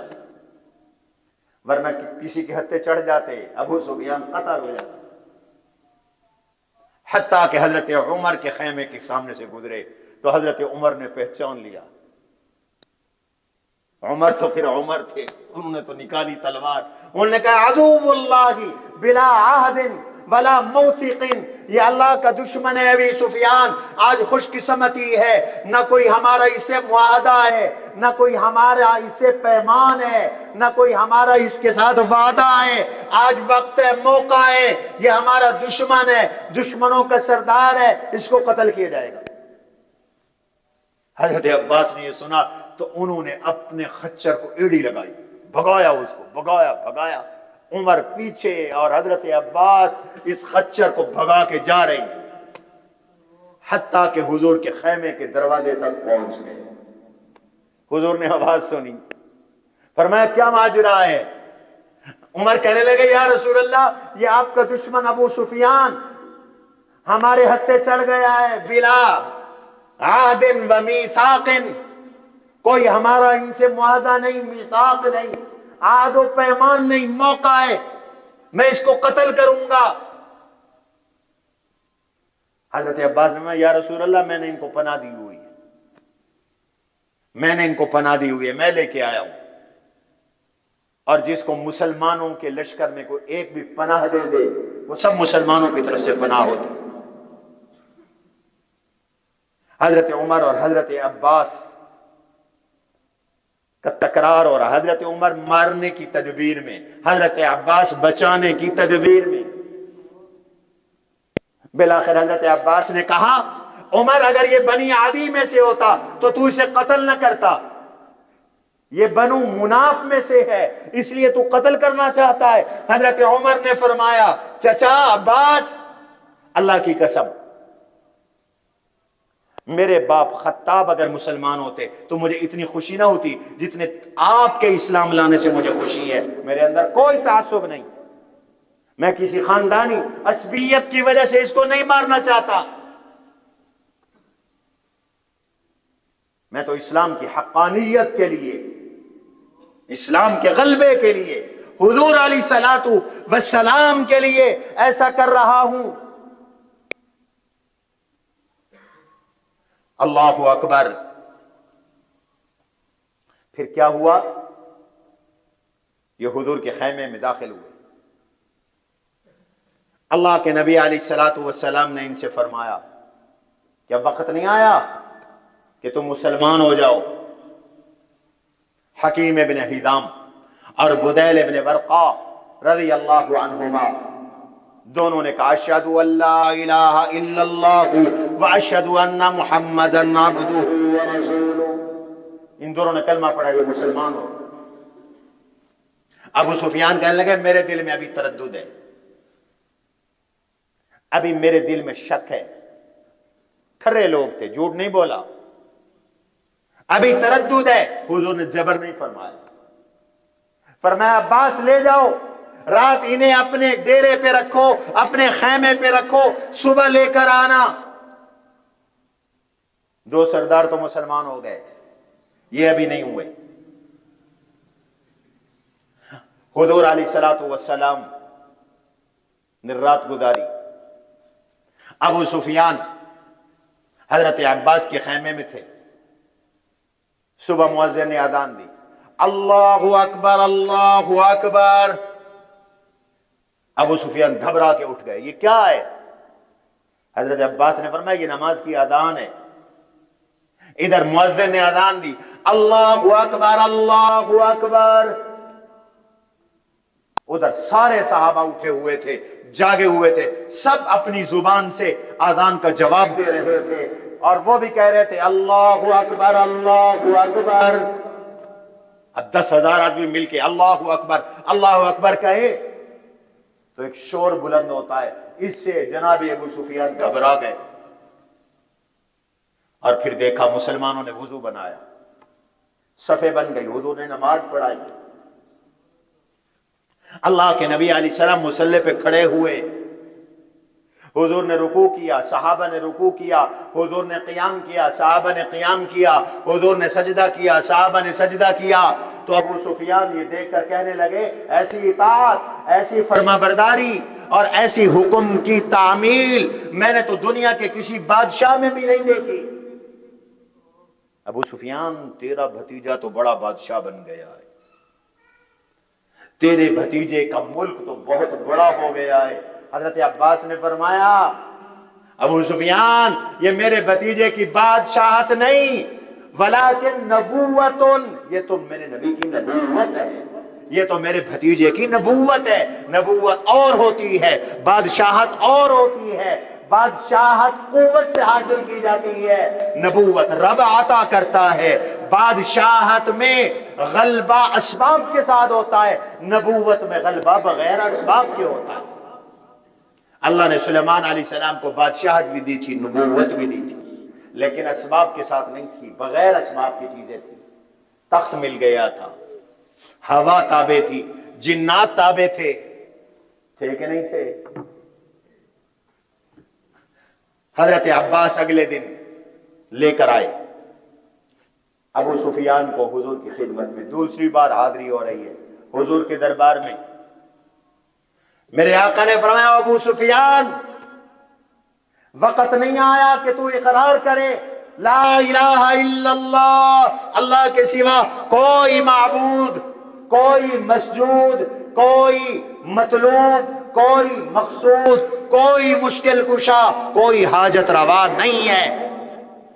ورنہ کسی کے ہتھے چڑھ جاتے ابو سفیان قتل ہو جاتا۔ حتیٰ کہ حضرت عمر کے خیمے کے سامنے سے گزرے تو حضرت عمر نے پہچان لیا، عمر تو پھر عمر تھے، انہوں نے تو نکالی تلوار، انہوں نے کہا عدو اللہ بلا عہد ولا موثق، یہ اللہ کا دشمن ہے ابی سفیان۔ آج خوش قسمتی ہے نہ کوئی ہمارا اس سے معاہدہ ہے، نہ کوئی ہمارا اس سے پیمان ہے، نہ کوئی ہمارا اس کے ساتھ وعدہ ہے۔ آج وقت ہے، موقع ہے، یہ ہمارا دشمن ہے، دشمنوں کا سردار ہے، اس کو قتل کیا جائے گا۔ حضرت عباس نے یہ سنا تو انہوں نے اپنے خچر کو ایڑی لگائی، بھگایا اس کو، بھگایا۔ عمر پیچھے اور حضرت عباس اس خچر کو بھگا کے جا رہی، حتیٰ کہ حضور کے خیمے کے دروازے تک پہنچ گئے۔ حضور نے آواز سنی، فرمایا کیا ماجرا ہے؟ عمر کہنے لگے یا رسول اللہ یہ آپ کا دشمن ابو سفیان ہمارے ہتھے چڑھ گیا ہے، بلا عہد و میثاق، کوئی ہمارا ان سے معاہدہ نہیں، میثاق نہیں، عہد و پیمان نہیں، موقع ہے، میں اس کو قتل کروں گا۔ حضرت عباس نے کہا یا رسول اللہ میں نے ان کو پناہ دی ہوئی ہے، میں لے کے آیا ہوں، اور جس کو مسلمانوں کے لشکر میں کوئی ایک بھی پناہ دے دے وہ سب مسلمانوں کی طرف سے پناہ ہوتی۔ حضرت عمر اور حضرت عباس کا تکرار ہو رہا، حضرت عمر مارنے کی تدبیر میں، حضرت عباس بچانے کی تدبیر میں۔ بالآخر حضرت عباس نے کہا عمر اگر یہ بنی عدی میں سے ہوتا تو اسے قتل نہ کرتا، یہ بنو مناف میں سے ہے اس لیے تو قتل کرنا چاہتا ہے۔ حضرت عمر نے فرمایا چچا عباس اللہ کی قسم میرے باپ خطاب اگر مسلمان ہوتے تو مجھے اتنی خوشی نہ ہوتی جتنے آپ کے اسلام لانے سے مجھے خوشی ہے۔ میرے اندر کوئی تعصب نہیں، میں کسی خاندانی عصبیت کی وجہ سے اس کو نہیں مارنا چاہتا، میں تو اسلام کی حقانیت کے لیے، اسلام کے غلبے کے لیے، حضور علیہ الصلوۃ والسلام کے لیے ایسا کر رہا ہوں۔ اللہ اکبر۔ پھر کیا ہوا؟ یہ حضور کے خیمے میں داخل ہوئے، اللہ کے نبی علیہ الصلوۃ والسلام نے ان سے فرمایا کیا وقت نہیں آیا کہ تم مسلمان ہو جاؤ؟ حکیم ابن حزام اور بدیل ابن ورقا رضی اللہ عنہما دونوں نے کہا اشہد ان لا الہ الا اللہ واشہد ان محمدا عبدہ ورسولہ. ان دونوں نے کلمہ پڑھا، یہ مسلمان ہو. ابو سفیان کہنے لگے میرے دل میں ابھی تردد ہے، ابھی میرے دل میں شک ہے. کھرے لوگ تھے، جھوٹ نہیں بولا، ابھی تردد ہے. حضور نے جبر نہیں فرمایا، فرمایا عباس لے جاؤ، رات انہیں اپنے ڈیرے پہ رکھو، اپنے خیمے پہ رکھو، صبح لے کر آنا. دو سردار تو مسلمان ہو گئے، یہ ابھی نہیں ہوئے. حضور علیہ السلام نے رات گزاری. ابو سفیان حضرت عباس کے خیمے میں تھے. صبح مؤذن نے اذان دی، اللہ اکبر اللہ اکبر. ابو سفیان گھبرا کے اٹھ گئے، یہ کیا ہے؟ حضرت عباس نے فرمایا یہ نماز کی اذان ہے. ادھر مؤذن نے اذان دی، اللہ اکبر اللہ اکبر. ادھر سارے صحابہ اٹھے ہوئے تھے، جاگے ہوئے تھے، سب اپنی زبان سے اذان کا جواب دے رہے تھے اور وہ بھی کہہ رہے تھے اللہ اکبر اللہ اکبر. اب 10,000 آدمی مل کے اللہ اکبر کہے تو ایک شور بلند ہوتا ہے. اس سے جناب ابو سفیان گھبرا گئے اور پھر دیکھا مسلمانوں نے وضو بنایا، صفیں بن گئی، حضور نے نماز پڑھائی. اللہ کے نبی علیہ السلام مصلی پہ کھڑے ہوئے، حضور نے رکوع کیا، صحابہ نے رکوع کیا، حضور نے قیام کیا، صحابہ نے قیام کیا، حضور نے سجدہ کیا، صحابہ نے سجدہ کیا. تو ابو سفیان یہ دیکھ کر کہنے لگے ایسی اطاعت، ایسی فرما برداری اور ایسی حکم کی تعمیل میں نے تو دنیا کے کسی بادشاہ میں بھی نہیں دیکھی. ابو سفیان تیرا بھتیجا تو بڑا بادشاہ بن گیا ہے، تیرے بھتیجے کا ملک تو بہت بڑا ہو گیا ہے. حضرت عباس نے فرمایا ابو سفیان یہ میرے بھتیجے کی بادشاہت نہیں ولیکن نبوت، یہ تو میرے نبی کی نبوت ہے، یہ تو میرے بھتیجے کی نبوت ہے. نبوت اور ہوتی ہے، بادشاہت اور ہوتی ہے. بادشاہت قوت سے حاصل کی جاتی ہے، نبوت رب عطا کرتا ہے. بادشاہت میں غلبہ اسباب کے ساتھ ہوتا ہے، نبوت میں غلبہ بغیر اسباب کے ہوتا ہے. اللہ نے سلیمان علیہ السلام کو بادشاہت بھی دی تھی، نبوت بھی دی تھی، لیکن اسباب کے ساتھ نہیں تھی، بغیر اسباب کی چیزیں تھی. تخت مل گیا تھا، ہوا تابع تھی، جنات تابع تھے کہ نہیں تھے؟ حضرت عباس اگلے دن لے کر آئے ابو سفیان کو حضور کی خدمت میں. دوسری بار حاضری ہو رہی ہے حضور کے دربار میں. میرے آقا نے فرمایا ابو سفیان وقت نہیں آیا کہ تو اقرار کرے لا الہ الا اللہ، اللہ کے سوا کوئی معبود، کوئی مسجود، کوئی مطلوب، کوئی مقصود، کوئی مشکل کشا، کوئی حاجت روا نہیں ہے،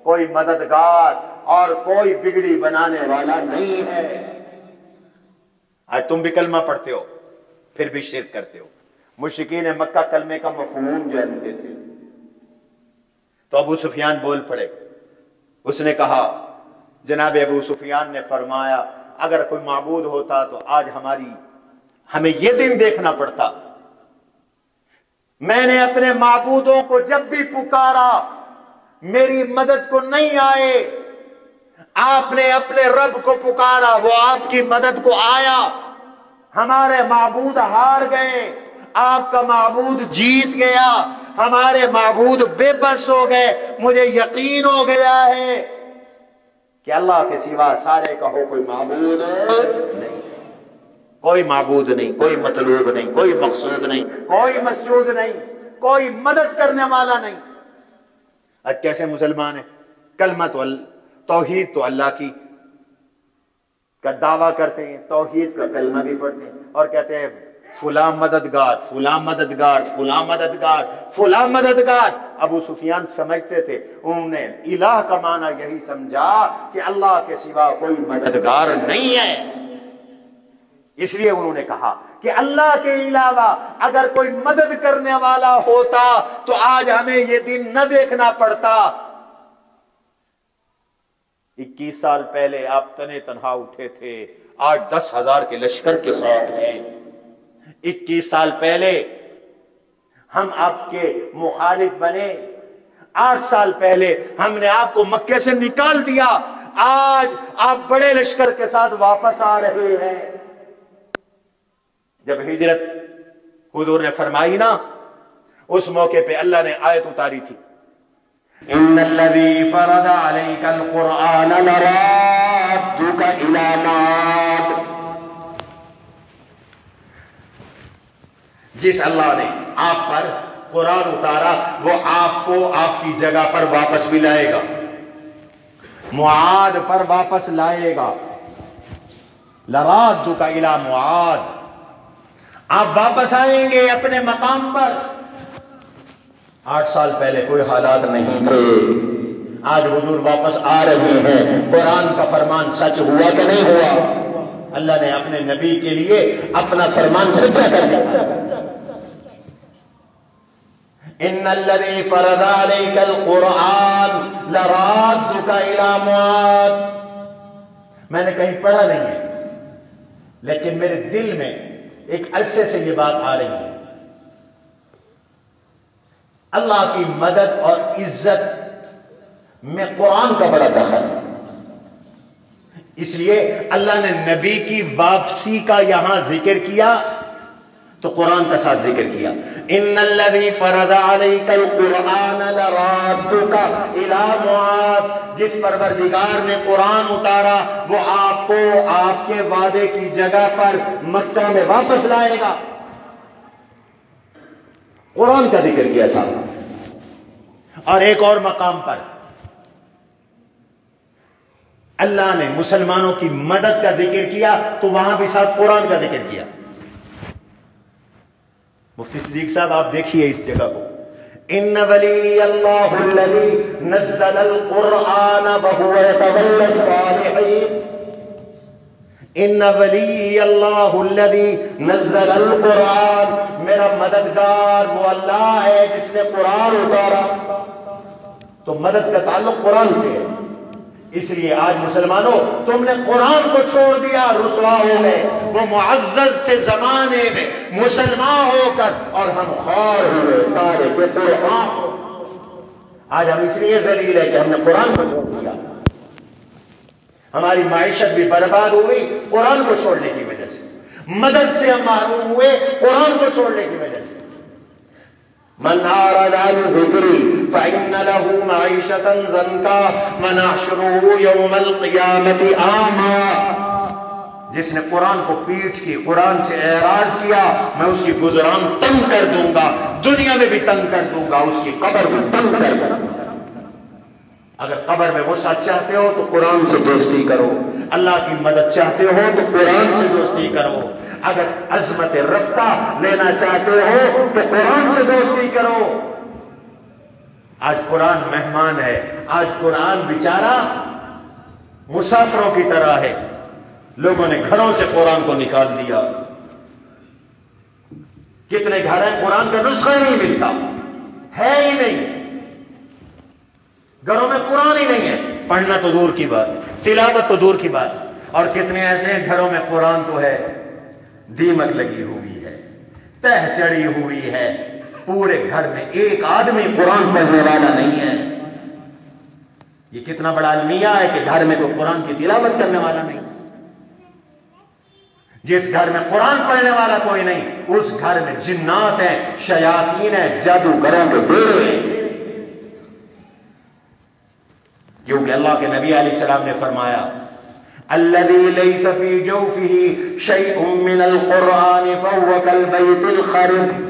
کوئی مددگار اور کوئی بگڑی بنانے والا نہیں ہے. آج تم بھی کلمہ پڑھتے ہو پھر بھی شرک کرتے ہو. مشرکین مکہ کلمے کا مفہوم جانتے تھے. تو ابو سفیان بول پڑے. اس نے کہا، جناب ابو سفیان نے فرمایا اگر کوئی معبود ہوتا تو آج ہمیں یہ دن دیکھنا پڑتا. میں نے اپنے معبودوں کو جب بھی پکارا میری مدد کو نہیں آئے، آپ نے اپنے رب کو پکارا وہ آپ کی مدد کو آیا. ہمارے معبود ہار گئے، آپ کا معبود جیت گیا. ہمارے معبود بے بس ہو گئے. مجھے یقین ہو گیا ہے کہ اللہ کے سوا سارے کہو کوئی معبود نہیں، کوئی معبود نہیں، کوئی مطلوب نہیں، کوئی مقصود نہیں، کوئی مسجود نہیں، کوئی مدد کرنے والا نہیں. آج کیسے مسلمان ہیں؟ کلمہ توحید تو اللہ کی کا دعویٰ کرتے ہیں، توحید کا کلمہ بھی پڑھتے ہیں اور کہتے ہیں فلاں مددگار، فلاں مددگار، فلاں مددگار، فلاں مددگار. ابو سفیان سمجھتے تھے، انہوں نے الہ کا معنی یہی سمجھا کہ اللہ کے سوا کوئی مددگار نہیں ہے، اس لیے انہوں نے کہا کہ اللہ کے علاوہ اگر کوئی مدد کرنے والا ہوتا تو آج ہمیں یہ دن نہ دیکھنا پڑتا۔ 21 سال پہلے آپ تنے تنہا اٹھے تھے، آج 10,000 کے لشکر کے ساتھ ہیں۔ 21 سال پہلے ہم آپ کے مخالف بنے، 8 سال پہلے ہم نے آپ کو مکے سے نکال دیا، آج آپ بڑے لشکر کے ساتھ واپس آ رہے ہیں۔ جب ہجرت حضور نے فرمائی نا، اس موقع پہ اللہ نے آیت اتاری تھی، ان الذی فرض علیک القرآن لرادک الی معاد، جس اللہ نے آپ پر قرآن اتارا وہ آپ کو آپ کی جگہ پر واپس بھی لائے گا، معاد پر واپس لائے گا، لرادک الی معاد، آپ واپس آئیں گے اپنے مقام پر۔ 8 سال پہلے کوئی حالات نہیں تھے، آج حضور واپس آ رہے ہیں، قرآن کا فرمان سچ ہوا کہ نہیں ہوا؟ اللہ نے اپنے نبی کے لیے اپنا فرمان سچا کر دیا۔ ان الذی فرض علیک القرآن لرادک الی معاد، میں نے کہیں پڑھا نہیں ہے لیکن میرے دل میں ایک عرصے سے یہ بات آ رہی ہے، اللہ کی مدد اور عزت میں قرآن کا بڑا دخل، اس لیے اللہ نے نبی کی واپسی کا یہاں ذکر کیا تو قرآن کا ساتھ ذکر کیا، ان الذی فرض علیک القرآن لرادک الی معاد، جس پروردگار نے قرآن اتارا وہ آپ کو آپ کے وعدے کی جگہ پر مکہ میں واپس لائے گا۔ قرآن کا ذکر کیا صاحب، اور ایک اور مقام پر اللہ نے مسلمانوں کی مدد کا ذکر کیا تو وہاں بھی ساتھ قرآن کا ذکر کیا۔ مفتی صدیق صاحب آپ دیکھیے اس جگہ کو، ان ولی اللہ الذی نزل القرآن وهو يتولى الصالحین، ان ولی اللہ الذی نزل القرآن، میرا مددگار وہ اللہ ہے جس نے قرآن اتارا، تو مدد کا تعلق قرآن سے ہے۔ اس لیے آج مسلمانوں تم نے قرآن کو چھوڑ دیا، رسوا ہو گئے، وہ معزز تھے زمانے میں مسلمان ہو کر، اور ہم خوار ہوئے تارک قرآن، آج ہم اس لیے ذلیل ہے کہ ہم نے قرآن کو چھوڑ دیا، ہماری معیشت بھی برباد ہوئی قرآن کو چھوڑنے کی وجہ سے، مدد سے ہم محروم ہوئے قرآن کو چھوڑنے کی وجہ سے۔ من اعرض عن ذکری فإن له معیشة ضنکا ونحشره یوم القیامة اعمی، جس نے قرآن کو پیٹ کی، قرآن سے اعراض کیا، میں اس کی گزران تنگ کر دوں گا، دنیا میں بھی تنگ کر دوں گا، اس کی قبر میں تنگ کر دوں گا۔ اگر قبر میں وسعت چاہتے ہو تو قرآن سے دوستی کرو، اللہ کی مدد چاہتے ہو تو قرآن سے دوستی کرو، اگر عظمت رفتہ لینا چاہتے ہو تو قرآن سے دوستی کرو۔ آج قرآن مہمان ہے، آج قرآن بیچارہ مسافروں کی طرح ہے، لوگوں نے گھروں سے قرآن کو نکال دیا۔ کتنے گھر ہیں قرآن کا نسخہ نہیں ملتا، ہے ہی نہیں، گھروں میں قرآن ہی نہیں ہے، پڑھنا تو دور کی بات، تلاوت تو دور کی بات، اور کتنے ایسے ہیں گھروں میں قرآن تو ہے، دیمک لگی ہوئی ہے، تہ چڑھی ہوئی ہے، پورے گھر میں ایک آدمی قرآن پڑھنے والا نہیں ہے۔ یہ کتنا بڑا المیہ ہے کہ گھر میں کوئی قرآن کی تلاوت کرنے والا نہیں۔ جس گھر میں قرآن پڑھنے والا کوئی نہیں، اس گھر میں جنات ہیں، شیاطین ہیں، جادوگروں کے ڈیرے ہیں، کیونکہ اللہ کے نبی علیہ السلام نے فرمایا الذی لیس فی جوفہ شیء من القرآن فہو کالبیت الخرب،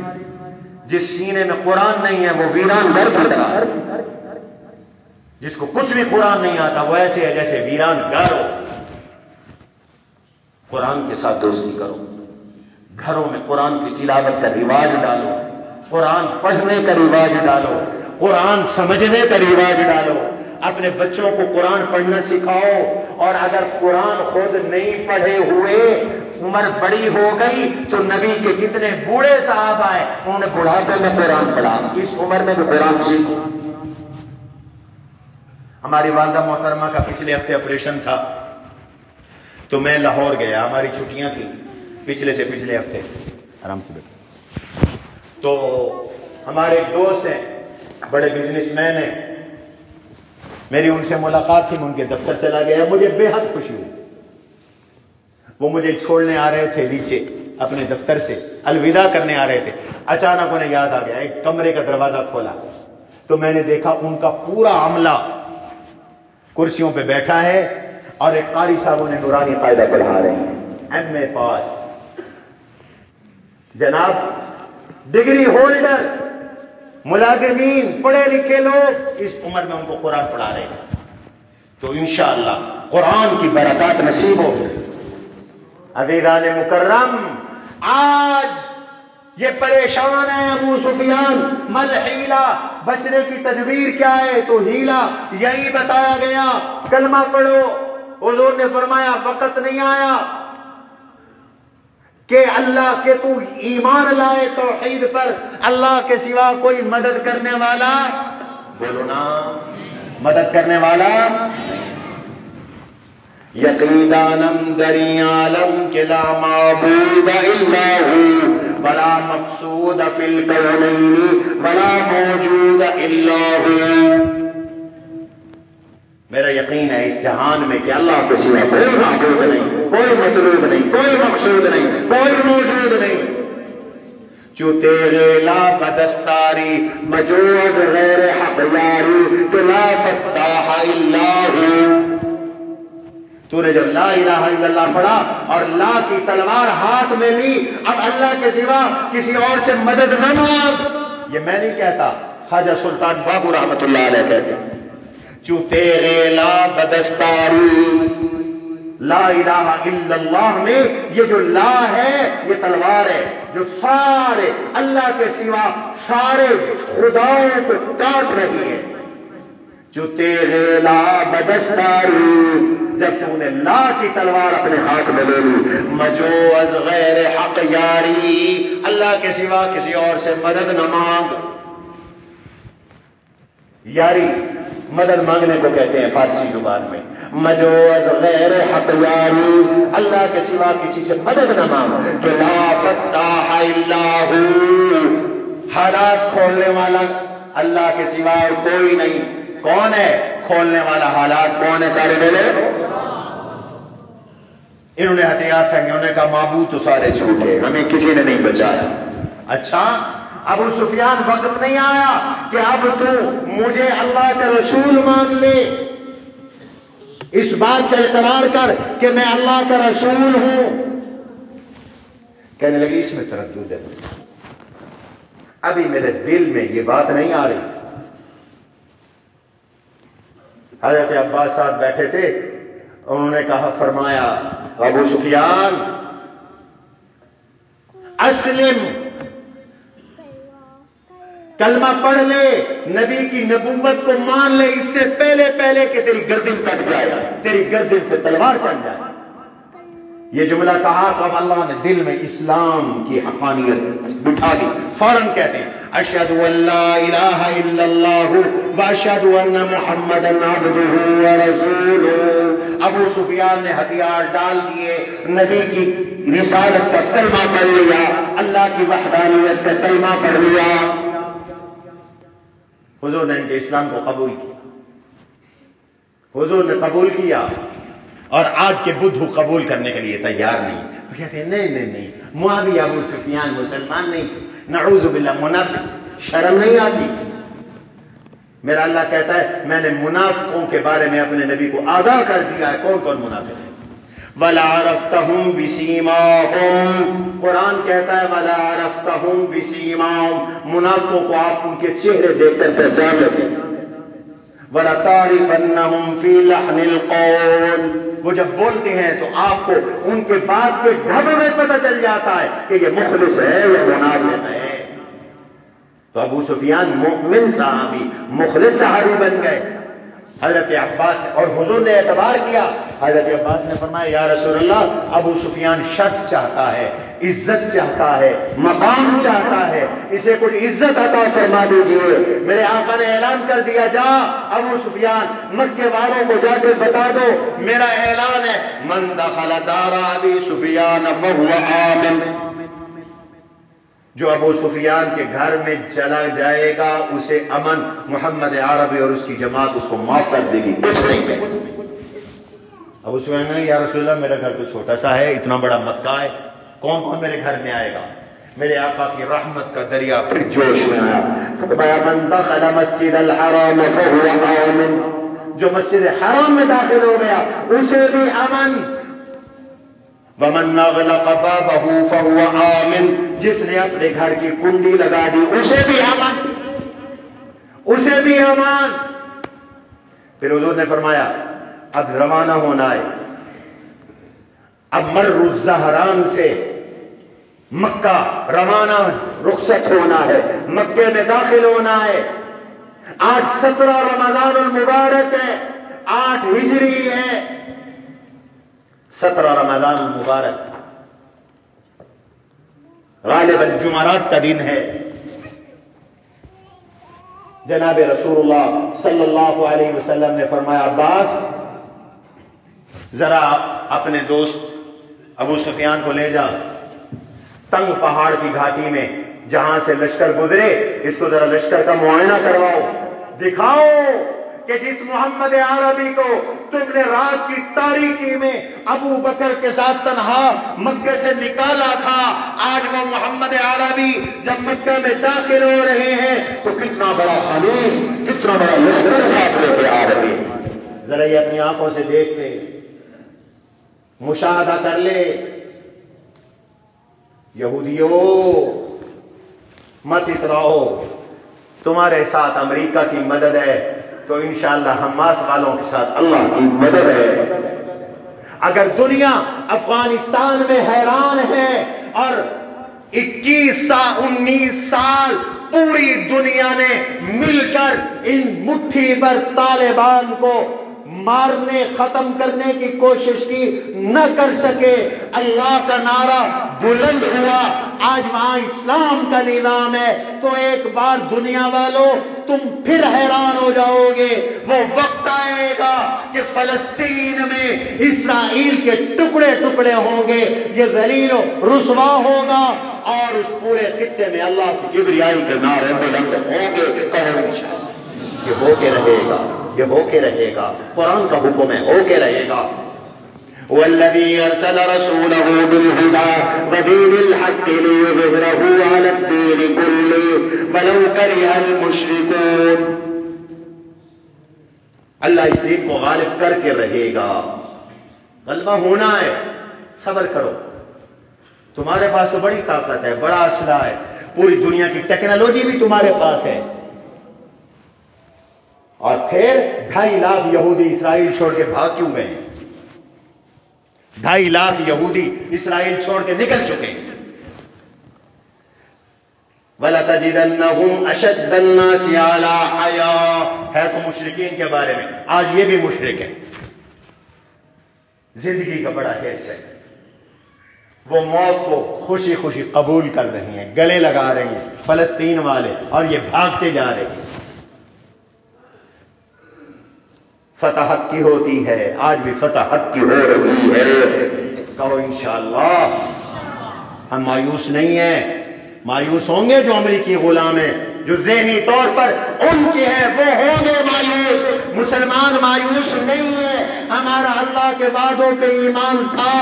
جس سینے میں قرآن نہیں ہے وہ ویران گھر کی طرح ہے، جس کو کچھ بھی قرآن نہیں آتا وہ ایسے ہے جیسے ویران گھر ہو۔ قرآن کے ساتھ دوستی کرو، گھروں میں قرآن کی تلاوت کا رواج ڈالو، قرآن پڑھنے کا رواج ڈالو، قرآن سمجھنے کا رواج ڈالو، اپنے بچوں کو قرآن پڑھنا سکھاؤ، اور اگر قرآن خود نہیں پڑھے ہوئے عمر بڑی ہو گئی تو نبی کے کتنے بوڑھے صحابہ آئے، انہوں نے بڑھاپے میں قرآن پڑھا، اس عمر میں بھی قرآن سیکھو۔ ہماری والدہ محترمہ کا پچھلے ہفتے آپریشن تھا تو میں لاہور گیا، ہماری چھٹیاں تھیں پچھلے سے پچھلے ہفتے، آرام سے بیٹھو۔ تو ہمارے ایک دوست ہیں، بڑے بزنس مین ہیں، میری ان سے ملاقات تھی، میں ان کے دفتر چلا گیا، مجھے بے حد خوشی ہوئی۔ وہ مجھے چھوڑنے آ رہے تھے نیچے اپنے دفتر سے، الوداع کرنے آ رہے تھے، اچانک انہیں یاد آ گیا، ایک کمرے کا دروازہ کھولا تو میں نے دیکھا ان کا پورا عملہ کرسیوں پہ بیٹھا ہے اور ایک قاری صاحب انہیں نورانی قاعدہ پڑھا رہے ہیں، ایم اے پاس، جناب ڈگری ہولڈر، ملازمین، پڑھے لکھے لوگ اس عمر میں ان کو قرآن پڑھا رہے تھے۔ تو انشاءاللہ قرآن کی برکات نصیب ہو۔ عزیزان مکرم، آج یہ پریشان ہے ابو سفیان، مل حیلہ، بچنے کی تدبیر کیا ہے؟ تو ہیلہ یہی بتایا گیا، کلمہ پڑھو۔ حضور نے فرمایا وقت نہیں آیا کہ اللہ کے تو ایمان لائے توحید پر، اللہ کے سوا کوئی مدد کرنے والا، بولو نا، مدد کرنے والا یقیدانم دری عالم کے لا معبود الا ہو ولا مقصود فی الکونین ولا موجود الا ہو۔ میرا یقین ہے اس جہان میں کہ اللہ کے سوا کوئی معبود نہیں، کوئی مطلوب نہیں، کوئی مقصود نہیں، کوئی موجود نہیں۔ جو تیرے لا بدستاری مجوز غیر حق یاری کہ لا فتاح الا ہو۔ تو نے جب لا الہ الا اللہ پڑھا اور لا کی تلوار ہاتھ میں لی، اب اللہ کے سوا کسی اور سے مدد نہ مانگ۔ یہ میں نہیں کہتا، خواجہ سلطان بابو رحمت اللہ علیہ کہتے ہیں، جو تیرے لا بدستاری، لا الہ الا اللہ میں یہ جو لا ہے یہ تلوار ہے جو سارے اللہ کے سوا سارے خداؤں کو کاٹ رہی ہے۔ جو تیرے لا بدستاری، جب تو نے لا کی تلوار اپنے ہاتھ میں لے لی، مجوز غیر حق یاری، اللہ کے سوا کسی اور سے مدد نہ مانگ۔ یاری مدد مانگنے کو کہتے ہیں فارسی زبان میں، مجوز غیر حق یاری، اللہ کے سوا کسی سے مدد نہ مانگ۔ کہ لا فتاح الا ہو، حالات کھولنے والا اللہ کے سوا کوئی نہیں۔ کون ہے کھولنے والا حالات؟ کون ہے؟ سارے بولے۔ انہوں نے ہتھیار پھینکے، انہوں نے کہا معبود تو سارے جھوٹے، ہمیں کسی نے نہیں بچایا۔ اچھا ابو سفیان وقت نہیں آیا کہ اب تو مجھے اللہ کا رسول مان لے، اس بات کا اقرار کر کہ میں اللہ کا رسول ہوں۔ کہنے لگی اس میں تردد ہے، ابھی میرے دل میں یہ بات نہیں آ رہی۔ حضرت عباس صاحب بیٹھے تھے، انہوں نے کہا، فرمایا ابو سفیان اسلم، کلمہ پڑھ لے، نبی کی نبوت کو مان لے، اس سے پہلے کہ تیری گردن کٹ جائے، تیری گردن پہ تلوار چل جائے۔ یہ جملہ کہا تو اب اللہ نے دل میں اسلام کی حقانیت بٹھا دی، فوراً کہتے ہیں اشہد ان لا الہ الا اللہ واشہد ان محمد عبدہ ورسولہ۔ ابو سفیان نے ہتھیار ڈال دیے، نبی کی رسالت پر کلمہ پڑھ لیا، اللہ کی وحدانیت پر کلمہ پڑھ لیا۔ حضور نے ان کے اسلام کو قبول کیا، حضور نے قبول کیا، اور آج کے بدھو قبول کرنے کے لیے تیار نہیں۔ وہ کہتے ہیں نہیں، معاویہ ابو سفیان مسلمان نہیں تھے، نعوذ باللہ، منافق، شرم نہیں آتی۔ میرا اللہ کہتا ہے میں نے منافقوں کے بارے میں اپنے نبی کو آگاہ کر دیا ہے، کون کون منافق ہے۔ وَلَعَرَفْتَهُمْ بِسِيمَاهُمْ، قرآن کہتا ہے وَلَعَرَفْتَهُمْ بِسِيمَاهُمْ، منافقوں کو آپ ان کے چہرے دیکھ کر پہچان لیتے ہیں۔ وَلَتَعْرِفَنَّهُمْ فِي لَحْنِ الْقَوْلِ، وہ جب بولتے ہیں تو آپ کو ان کے بات کے ڈھب میں پتہ چل جاتا ہے کہ یہ مخلص ہے یا منافق ہے۔ تو ابو سفیان مومن صحابی، مخلص صحابی بن گئے۔ حضرت عباس اور حضور نے اعتبار کیا، حضرت عباس نے فرمایا یا رسول اللہ ابو سفیان شرف چاہتا ہے، عزت چاہتا ہے، مقام چاہتا ہے، اسے کچھ عزت عطا فرما دیجئے۔ میرے آقا نے اعلان کر دیا جا ابو سفیان مکے والوں کو جا کے بتا دو میرا اعلان ہے، من دخل دار ابی سفیان فهو آمن، جو ابو سفیان کے گھر میں چلا جائے گا اسے امن، محمد عربی اور اس کی جماعت اس کو معاف کر دے گی، کچھ نہیں ہے۔ ابو سفیان نے یا رسول اللہ میرا گھر تو چھوٹا سا ہے، اتنا بڑا مکہ ہے، کون کون میرے گھر میں آئے گا؟ میرے آقا کی رحمت کا دریا پھر جوش میں آیا، فرمایا من دخل مسجد الحرام فهو آمن، جو مسجد حرام میں داخل ہو گیا اسے بھی امن، وَمَنْ أَغْلَقَ بَابَهُ فَهُوَ آمِنٌ، جس نے اپنے گھر کی کنڈی لگا دی اسے بھی امان، اسے بھی امان۔ پھر حضور نے فرمایا اب روانہ ہونا ہے، اب مر الزہران سے مکہ روانہ رخصت ہونا ہے، مکے میں داخل ہونا ہے۔ آج 17 رمضان المبارک ہے، 8 ہجری ہے، 17 رمضان المبارک غالباً جمعرات کا دن ہے۔ جناب رسول اللہ صلی اللہ علیہ وسلم نے فرمایا عباس ذرا اپنے دوست ابو سفیان کو لے جا تنگ پہاڑ کی گھاٹی میں جہاں سے لشکر گزرے، اس کو ذرا لشکر کا معائنہ کرواؤ، دکھاؤ کہ جس محمد عربی کو تم نے رات کی تاریکی میں ابو بکر کے ساتھ تنہا مکے سے نکالا تھا، آج وہ محمد عربی جب مکہ میں داخل ہو رہے ہیں تو کتنا بڑا خلیص، کتنا بڑا لشکر ساتھ لے کے آ رہے ہیں۔ ذرا یہ اپنی آنکھوں سے دیکھ لے، مشاہدہ کر لے۔ یہودیوں مت اتراؤ، تمہارے ساتھ امریکہ کی مدد ہے تو انشاءاللہ حماس والوں کے ساتھ اللہ کی مدد ہے۔ اگر دنیا افغانستان میں حیران ہے اور 19 سال پوری دنیا نے مل کر ان مٹھی بھر طالبان کو مارنے ختم کرنے کی کوشش کی، نہ کر سکے، اللہ کا نعرہ بلند ہوا، آج وہاں اسلام کا نظام ہے، تو ایک بار دنیا والوں تم پھر حیران ہو جاؤ گے۔ وہ وقت آئے گا کہ فلسطین میں اسرائیل کے ٹکڑے ٹکڑے ہوں گے، یہ ذلیل و رسوا ہوگا، اور اس پورے خطے میں اللہ کی کبریائی کے نعرے بلند ہوں گے۔ یہ ہو کے رہے گا، یہ ہو کے رہے گا، قرآن کا حکم ہے، ہو کے رہے گا۔ وَالَّذِي أَرْسَلَ رَسُولَهُ بِالْهُدَى وَدِينِ الْحَقِّ لِيُظْهِرَهُ عَلَى الدِّينِ كُلِّهِ وَلَوْ كَرِهَ الْمُشْرِكُونَ۔ اللہ اس دین کو غالب کر کے رہے گا، غلبہ ہونا ہے، صبر کرو۔ تمہارے پاس تو بڑی طاقت ہے، بڑا اسلحہ ہے، پوری دنیا کی ٹیکنالوجی بھی تمہارے پاس ہے، اور پھر 2.5 لاکھ یہودی اسرائیل چھوڑ کے بھاگ کیوں گئے؟ 2.5 لاکھ یہودی اسرائیل چھوڑ کے نکل چکے ہیں۔ وَلَتَجِدَنَّهُمْ أَشَدَّ النَّاسِ عَلَىٰ حَيَاءٍ، ہے تو مشرکین کے بارے میں، آج یہ بھی مشرک ہے، زندگی کا بڑا حرص ہے، وہ موت کو خوشی خوشی قبول کر رہے ہیں، گلے لگا رہے ہیں فلسطین والے، اور یہ بھاگتے جا رہے ہیں۔ فتح حق کی ہوتی ہے، آج بھی فتح حق کی ہو رہی ہے، کہو انشاءاللہ۔ ہم مایوس نہیں ہیں، مایوس ہوں گے جو امریکی غلام ہیں، جو ذہنی طور پر ان کے ہیں وہ ہوں گے مایوس، مسلمان مایوس نہیں ہے۔ ہمارا اللہ کے وعدوں پہ ایمان تھا،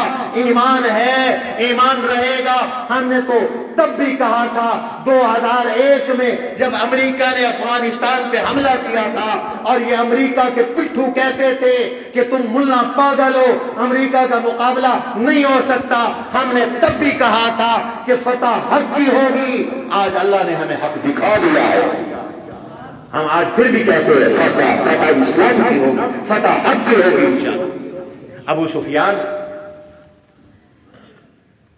ایمان ہے، ایمان رہے گا۔ ہم نے تو تب بھی کہا تھا 2001 میں جب امریکہ نے افغانستان پہ حملہ کیا تھا، اور یہ امریکہ کے پٹھو کہتے تھے کہ تم ملا پاگل ہو، امریکہ کا مقابلہ نہیں ہو سکتا، ہم نے تب بھی کہا تھا کہ فتح حق کی ہوگی۔ آج اللہ نے ہمیں حق دکھا دیا ہے، ہم آج پھر بھی کہتے ہیں فتح اسلام کی ہوگی، فتح حق کی ہوگی انشاءاللہ۔ ابو سفیان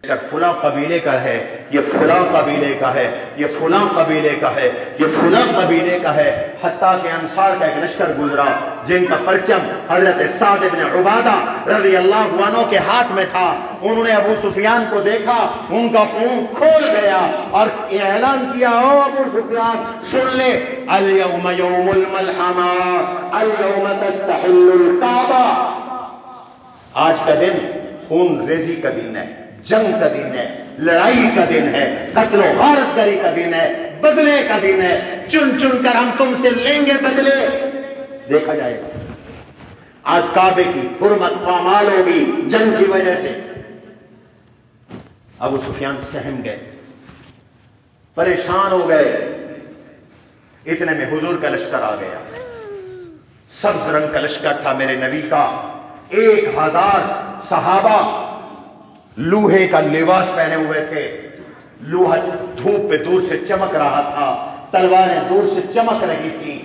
فلاں قبیلے کا ہے، یہ فلاں قبیلے کا ہے، یہ فلاں قبیلے کا ہے، یہ فلاں قبیلے کا ہے، حتیٰ کہ انصار کا ایک لشکر گزرا جن کا پرچم حضرت سعد بن عبادہ رضی اللہ عنہ کے ہاتھ میں تھا۔ انہوں نے ابو سفیان کو دیکھا، ان کا خون کھول گیا اور اعلان کیا، او ابو سفیان سن لے، اليوم یوم الملحمہ، اليوم تستحل الکعبہ، آج کا دن خون ریزی کا دن ہے، جنگ کا دن ہے، لڑائی کا دن ہے، قتل و غارت گری کا دن ہے، بدلے کا دن ہے، چن چن کر ہم تم سے لیں گے بدلے، دیکھا جائے گا۔ آج کعبے کی حرمت پامال ہوگی جنگ کی وجہ سے۔ ابو سفیان سہم گئے، پریشان ہو گئے، اتنے میں حضور کا لشکر آ گیا، سبز رنگ کا لشکر تھا میرے نبی کا، 1000 صحابہ لوہے کا لباس پہنے ہوئے تھے، لوہا دھوپ پہ دور سے چمک رہا تھا، تلواریں دور سے چمک رہی تھی،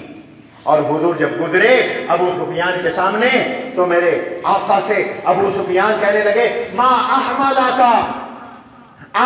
اور حضور جب گزرے ابو سفیان کے سامنے تو میرے آقا سے ابو سفیان کہنے لگے، ما احملکا،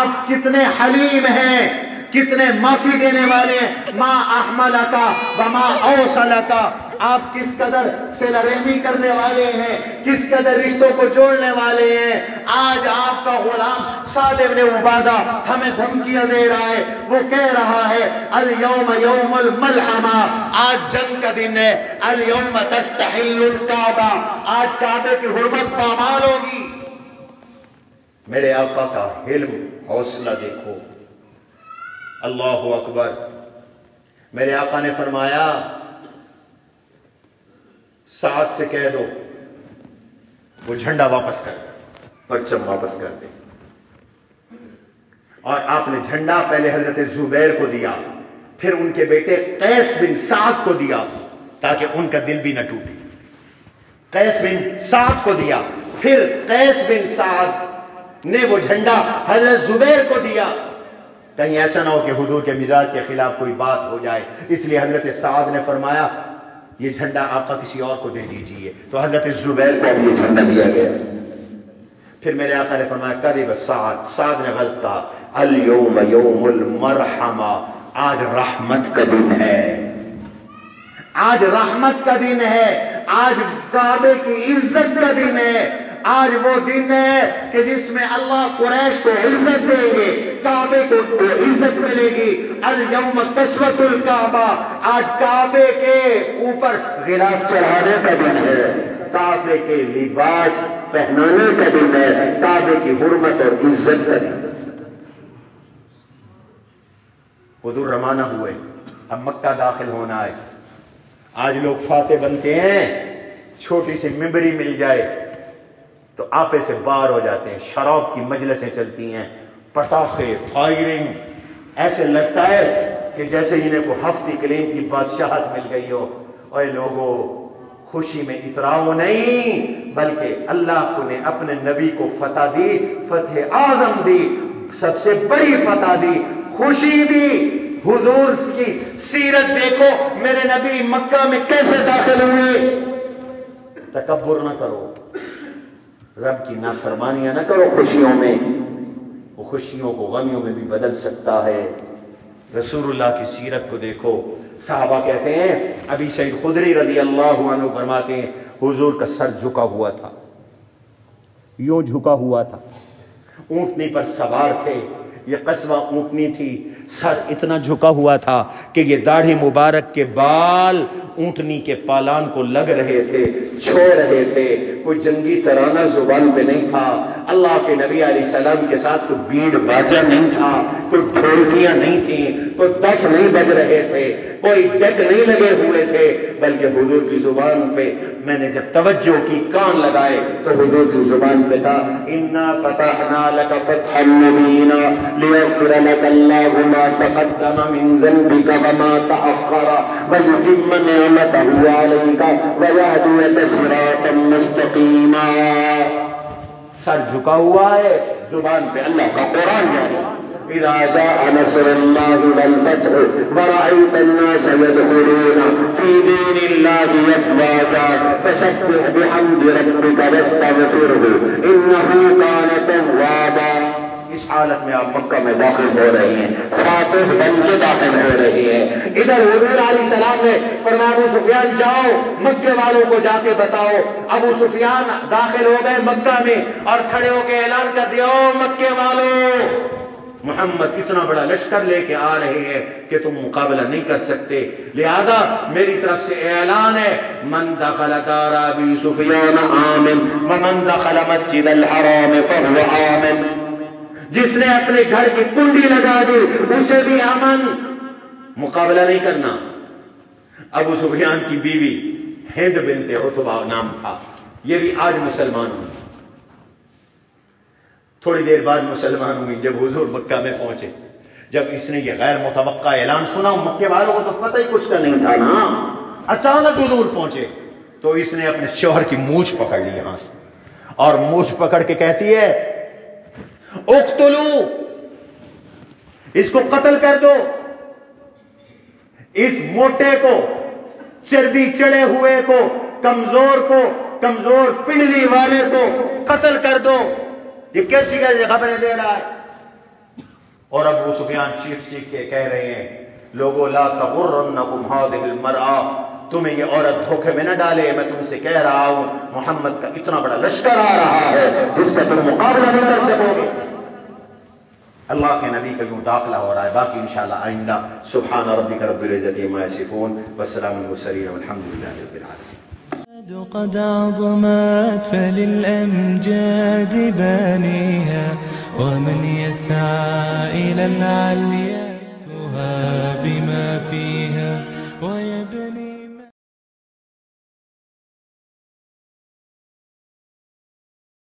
آپ کتنے حلیم ہیں، کتنے معافی دینے والے ہیں، ما احملکا وما اوصلکا، آپ کس قدر صلہ رحمی کرنے والے ہیں، کس قدر رشتوں کو جوڑنے والے ہیں۔ آج آپ کا غلام سعد بن عبادہ ہمیں دھمکیاں دے رہا ہے، وہ کہہ رہا ہے اليوم یوم الملحمہ، آج جنگ کا دن ہے، اليوم تستحل الکعبہ، آج کعبے کی حرمت پامال ہوگی۔ میرے آقا کا حلم حوصلہ دیکھو، اللہ اکبر۔ میرے آقا نے فرمایا سعد سے کہہ دو وہ جھنڈا واپس کر دے، پرچم واپس کر دے، اور آپ نے جھنڈا پہلے حضرت زبیر کو دیا، پھر ان کے بیٹے قیس بن سعد کو دیا تاکہ ان کا دل بھی نہ ٹوٹے، قیس بن سعد کو دیا، پھر قیس بن سعد نے وہ جھنڈا حضرت زبیر کو دیا، کہیں ایسا نہ ہو کہ حضور کے مزاج کے خلاف کوئی بات ہو جائے، اس لیے حضرت سعد نے فرمایا یہ جھنڈا آقا کسی اور کو دے دیجئے، تو حضرت زبیر کو یہ جھنڈا دیا گیا۔ پھر میرے آقا نے فرمایا کذب سعد، سعد نے غلط کہا، اليوم یوم المرحمہ، آج رحمت کا دن ہے، آج رحمت کا دن ہے، آج کعبے کی عزت کا دن ہے، آج وہ دن ہے کہ جس میں اللہ قریش کو عزت دیں گے، کعبے کو عزت ملے گی۔ اليوم تسوۃ الکعبہ، آج کعبے کے اوپر غلاف چڑھانے کا دن ہے، کعبے کے لباس پہنانے کا دن ہے، کعبے کی حرمت اور عزت کا دن۔ حضور روانہ ہوئے، اب مکہ داخل ہونا ہے۔ آج لوگ فاتح بنتے ہیں، چھوٹی سی ممبری مل جائے تو آپے سے باہر ہو جاتے ہیں، شراب کی مجلسیں چلتی ہیں، پٹاخے، فائرنگ، ایسے لگتا ہے کہ جیسے انہیں کو ہفتی کلیم کی بادشاہت مل گئی ہو۔ اے لوگوں، خوشی میں اتراؤ نہیں، بلکہ اللہ نے اپنے نبی کو فتح دی، فتح اعظم دی، سب سے بڑی فتح دی، خوشی دی۔ حضور کی سیرت دیکھو، میرے نبی مکہ میں کیسے داخل ہوئے۔ تکبر نہ کرو، رب کی نافرمانیاں نہ کرو خوشیوں میں، وہ خوشیوں کو غمیوں میں بھی بدل سکتا ہے۔ رسول اللہ کی سیرت کو دیکھو، صحابہ کہتے ہیں، ابی سعید خدری رضی اللہ عنہ فرماتے ہیں حضور کا سر جھکا ہوا تھا، یوں جھکا ہوا تھا، اونٹنی پر سوار تھے، یہ قصبہ اونٹنی تھی، سر اتنا جھکا ہوا تھا کہ یہ داڑھی مبارک کے بال اونٹنی کے پالان کو لگ رہے تھے، چھو رہے تھے، کوئی جنگی ترانہ زبان پہ نہیں تھا، اللہ کے نبی علیہ السلام کے ساتھ کوئی بیڑ باجا نہیں تھا، کوئی ڈھولکیاں نہیں تھیں، کوئی دف نہیں بج رہے تھے، کوئی ڈیک نہیں لگے ہوئے تھے، بلکہ حضور کی زبان پہ میں نے جب توجہ کی، کان لگائے تو حضور کی زبان پہ تھا اِنَّا فَتَحْنَا لَكَ فَتْحًا مُبِينًا لِيَغْفِرَ لَكَ اللَّهُ مَا تَقَدَّمَ مِن ذَنبِكَ وَمَا تَأَخَّرَ وَيُتِمَّ نِعْمَتَهُ عَلَيْكَ وَيَهْدِيَكَ صِرَاطًا مُسْتَقِيمًا۔ سر جھکا ہوا ہے، زبان پہ اللہ کا قرآن جاری۔ اِذَا جَاءَ نَصْرُ اللَّهِ وَالْفَتْحُ وَرَأَيْتَ النَّاسَ يَدْخُلُونَ فِي دِينِ اللَّهِ أَفْوَاجًا فَسَبِّحْ بِحَمْدِ رَبِّكَ وَاسْتَغْفِرْهُ إِنَّهُ كَانَ تَوَّابًا۔ اس حالت میں آپ مکہ میں داخل ہو رہی ہیں، فاتح بن کے داخل ہو رہی ہیں۔ ادھر حضور علیہ السلام نے فرمایا ابو سفیان جاؤ مکے والوں کو جا کے بتاؤ۔ ابو سفیان داخل ہو گئے مکہ میں اور کھڑے ہو کے اعلان کر دیا، او مکے والوں، محمد اتنا بڑا لشکر لے کے آ رہے ہیں کہ تم مقابلہ نہیں کر سکتے، لہذا میری طرف سے اعلان ہے، من دخل دار ابی سفیان آمن ومن دخل مسجد الحرام فهو آمن، جس نے اپنے گھر کی کنڈی لگا دی اسے بھی امن، مقابلہ نہیں کرنا۔ ابو سفیان کی بیوی ہند بنت عتبہ نام تھا، یہ بھی آج مسلمان ہوئی، تھوڑی دیر بعد مسلمان ہوئی جب حضور مکہ میں پہنچے۔ جب اس نے یہ غیر متوقع اعلان سنا، مکے والوں کو تو پتہ ہی کچھ کا نہیں تھا نا، اچانک حضور پہنچے تو اس نے اپنے شوہر کی مونچھ پکڑ لی یہاں سے، اور مونچھ پکڑ کے کہتی ہے اقتلو، اس کو قتل کر دو، اس موٹے کو، چربی چڑھے ہوئے کو، کمزور پنڈلی والے کو قتل کر دو، یہ کیسی خبریں دے رہا ہے۔ اور ابو سفیان چیخ کے کہہ رہے ہیں، لوگو لا تغرنکم هذه المرأة، تمہیں یہ عورت دھوکے میں نہ ڈالے، میں تم سے کہہ رہا ہوں محمد کا اتنا بڑا لشکر آ رہا ہے جس کا تم مقابلہ نہیں کر سکو گے۔ اللہ کے نبی کا یوں داخلہ ہو رہا ہے، باقی انشاءاللہ آئندہ۔ سبحان ربک رب العزت عما یصفون والسلام علی المرسلین والحمد للہ رب العالمین۔ قد عظمت فللأمجاد بانيها، ومن يسعى إلى العليا بما فيها ويبني